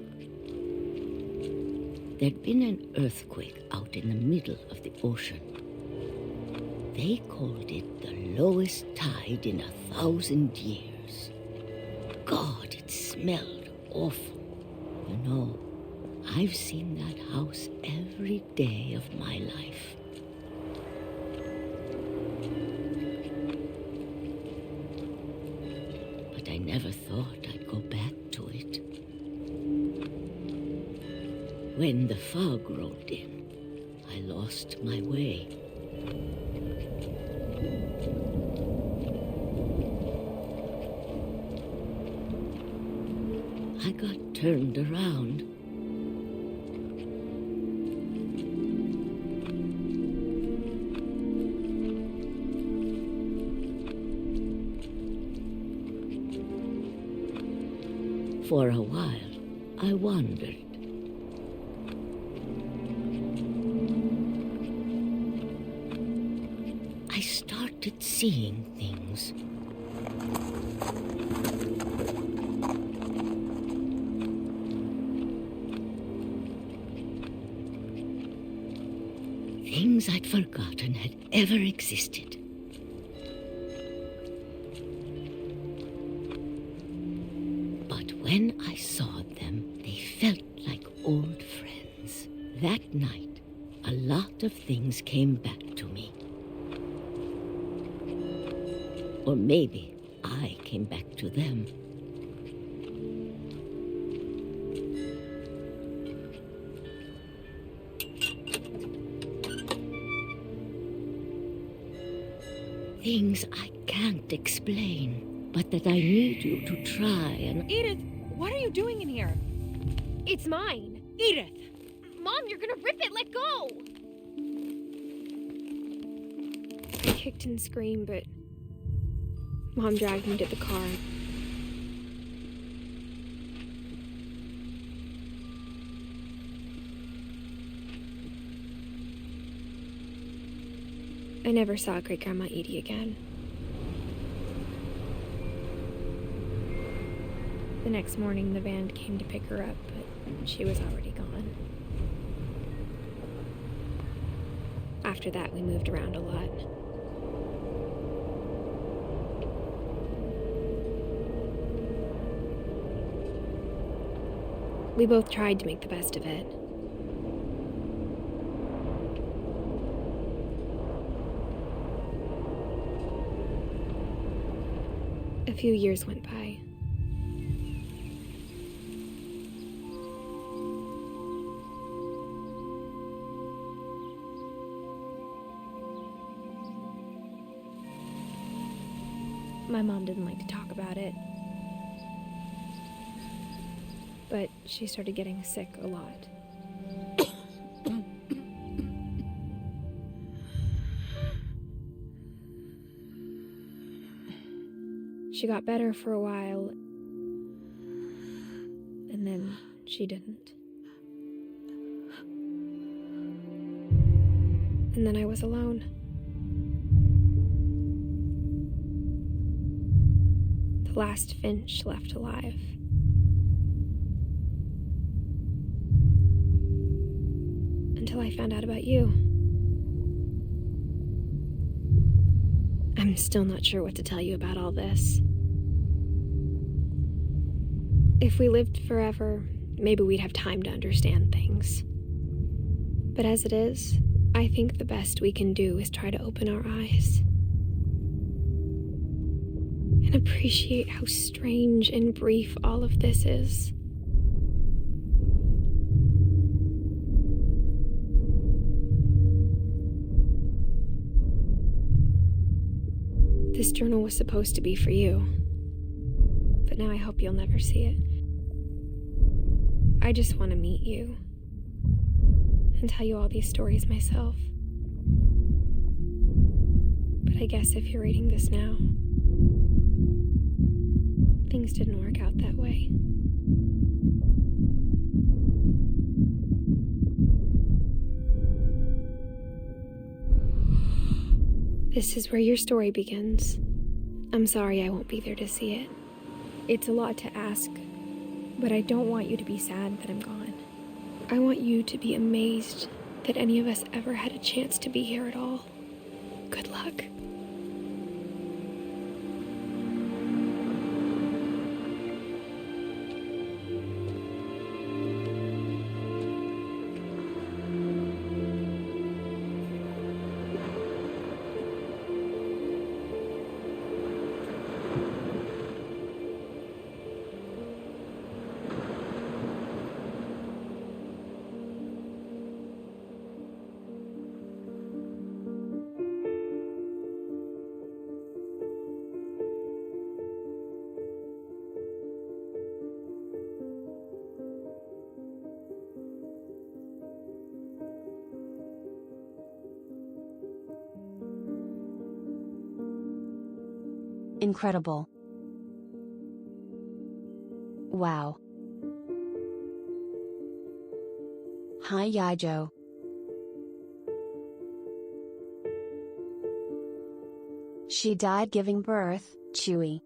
There'd been an earthquake out in the middle of the ocean. They called it the lowest tide in 1,000 years. God, it smelled awful. You know, I've seen that house every day of my life. But I never thought I'd go back to it. When the fog rolled in, I lost my way. I got turned around. For a while, I wandered. I started seeing things. Things I'd forgotten had ever existed. But when I saw them, they felt like old friends. That night, a lot of things came back to me. Or maybe I came back to them. Things I can't explain, but that I need you to try and... Edith, what are you doing in here? It's mine. Edith! Mom, you're gonna rip it! Let go! I kicked and screamed, but Mom dragged me to the car. I never saw Great-Grandma Edie again. The next morning, the van came to pick her up, but she was already gone. After that, we moved around a lot. We both tried to make the best of it. A few years went by. My mom didn't like to talk about it, but she started getting sick a lot. She got better for a while, and then she didn't. And then I was alone. The last Finch left alive. Until I found out about you. I'm still not sure what to tell you about all this. If we lived forever, maybe we'd have time to understand things. But as it is, I think the best we can do is try to open our eyes. And appreciate how strange and brief all of this is. This journal was supposed to be for you. But now I hope you'll never see it. I just want to meet you. And tell you all these stories myself. But I guess if you're reading this now, things didn't work out that way. This is where your story begins. I'm sorry I won't be there to see it. It's a lot to ask, but I don't want you to be sad that I'm gone. I want you to be amazed that any of us ever had a chance to be here at all. Good luck. Incredible. Wow. Hi Yaijo. She died giving birth, Chewy.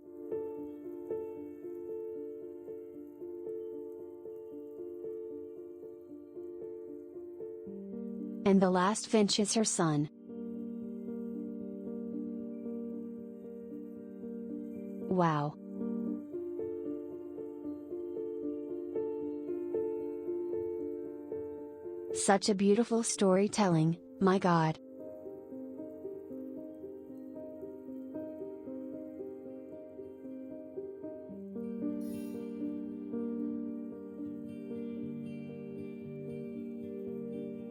And the last Finch is her son. Wow. Such a beautiful storytelling, my God.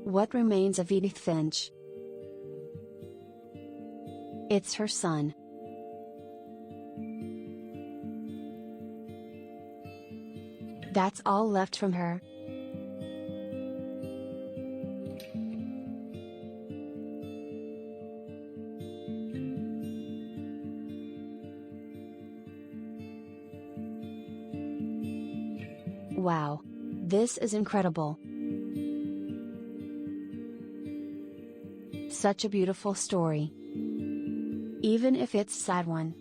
What remains of Edith Finch? It's her son. That's all left from her. Wow. This is incredible. Such a beautiful story. Even if it's a sad one.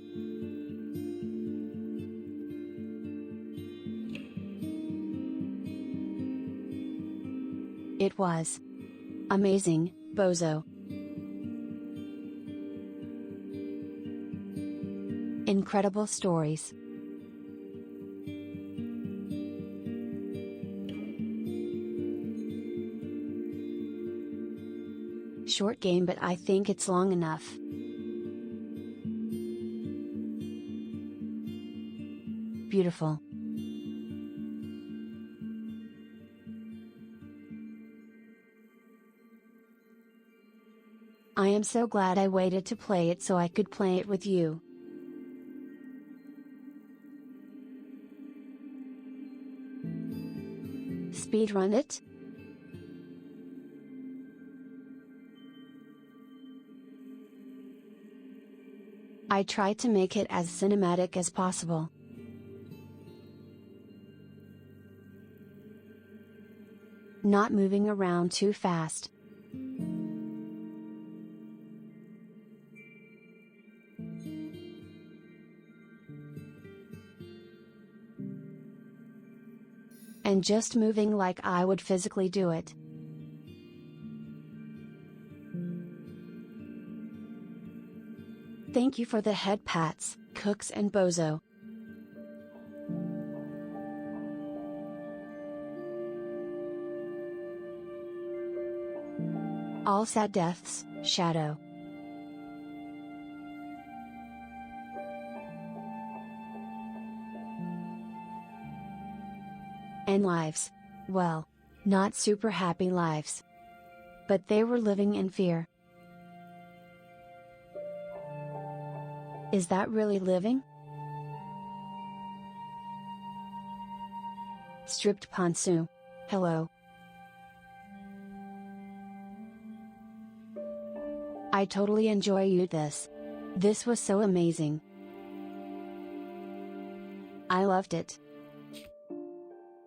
It was amazing, Bozo. Incredible stories. Short game, but I think it's long enough. Beautiful. I am so glad I waited to play it so I could play it with you. Speedrun it? I tried to make it as cinematic as possible. Not moving around too fast. And just moving like I would physically do it. Thank you for the head pats, Cooks and Bozo. All sad deaths, Shadow. And lives. Well, not super happy lives. But they were living in fear. Is that really living? Stripped Ponsu. Hello. I totally enjoy you this. This was so amazing. I loved it.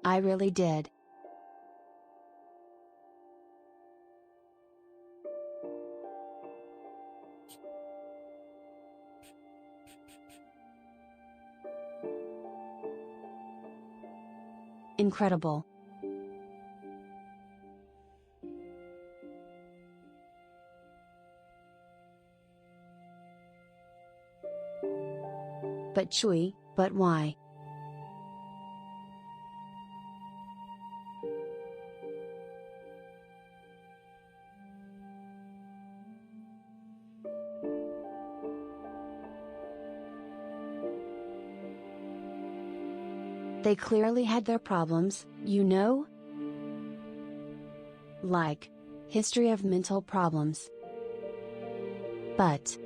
I really did. Incredible. But Chui, but why? They clearly had their problems, you know? Like, history of mental problems. But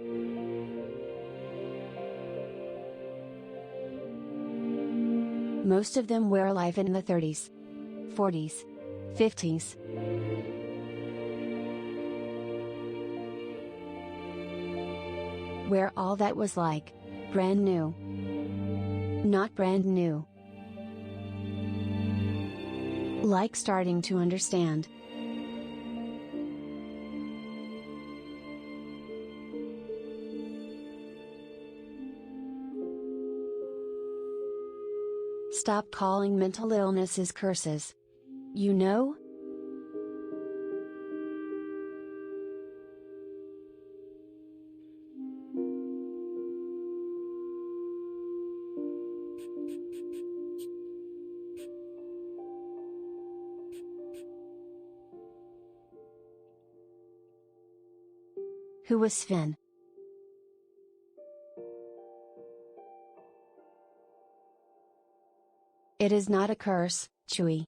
most of them were alive in the 30s, 40s, 50s. Where all that was like, brand new. Not brand new. Like starting to understand. Stop calling mental illnesses curses. You know? Who was Finn? It is not a curse, Chui.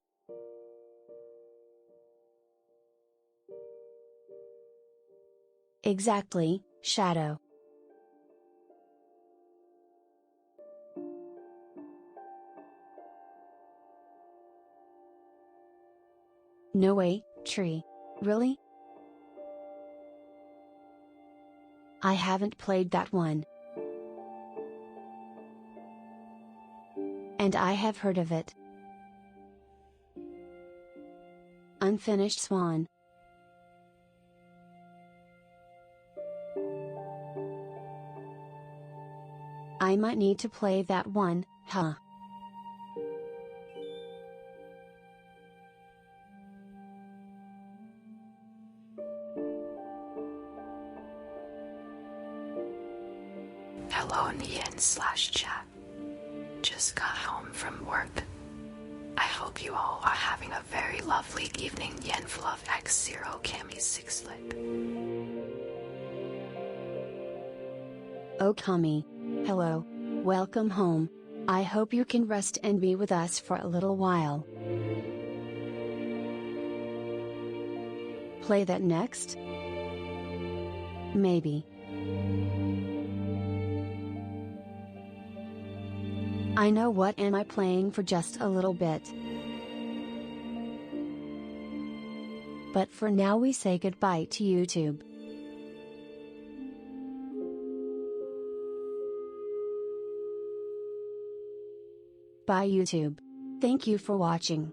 Exactly, Shadow. No way, Tree. Really? I haven't played that one. And I have heard of it. Unfinished Swan. I might need to play that one, huh? Hello Nyen/chat. Just got home from work. I hope you all are having a very lovely evening. Yen Fluff X0 Cami 6 Lip. Oh Kami. Hello. Welcome home. I hope you can rest and be with us for a little while. Play that next? Maybe. I know what am I playing for just a little bit. But for now we say goodbye to YouTube. Bye YouTube. Thank you for watching.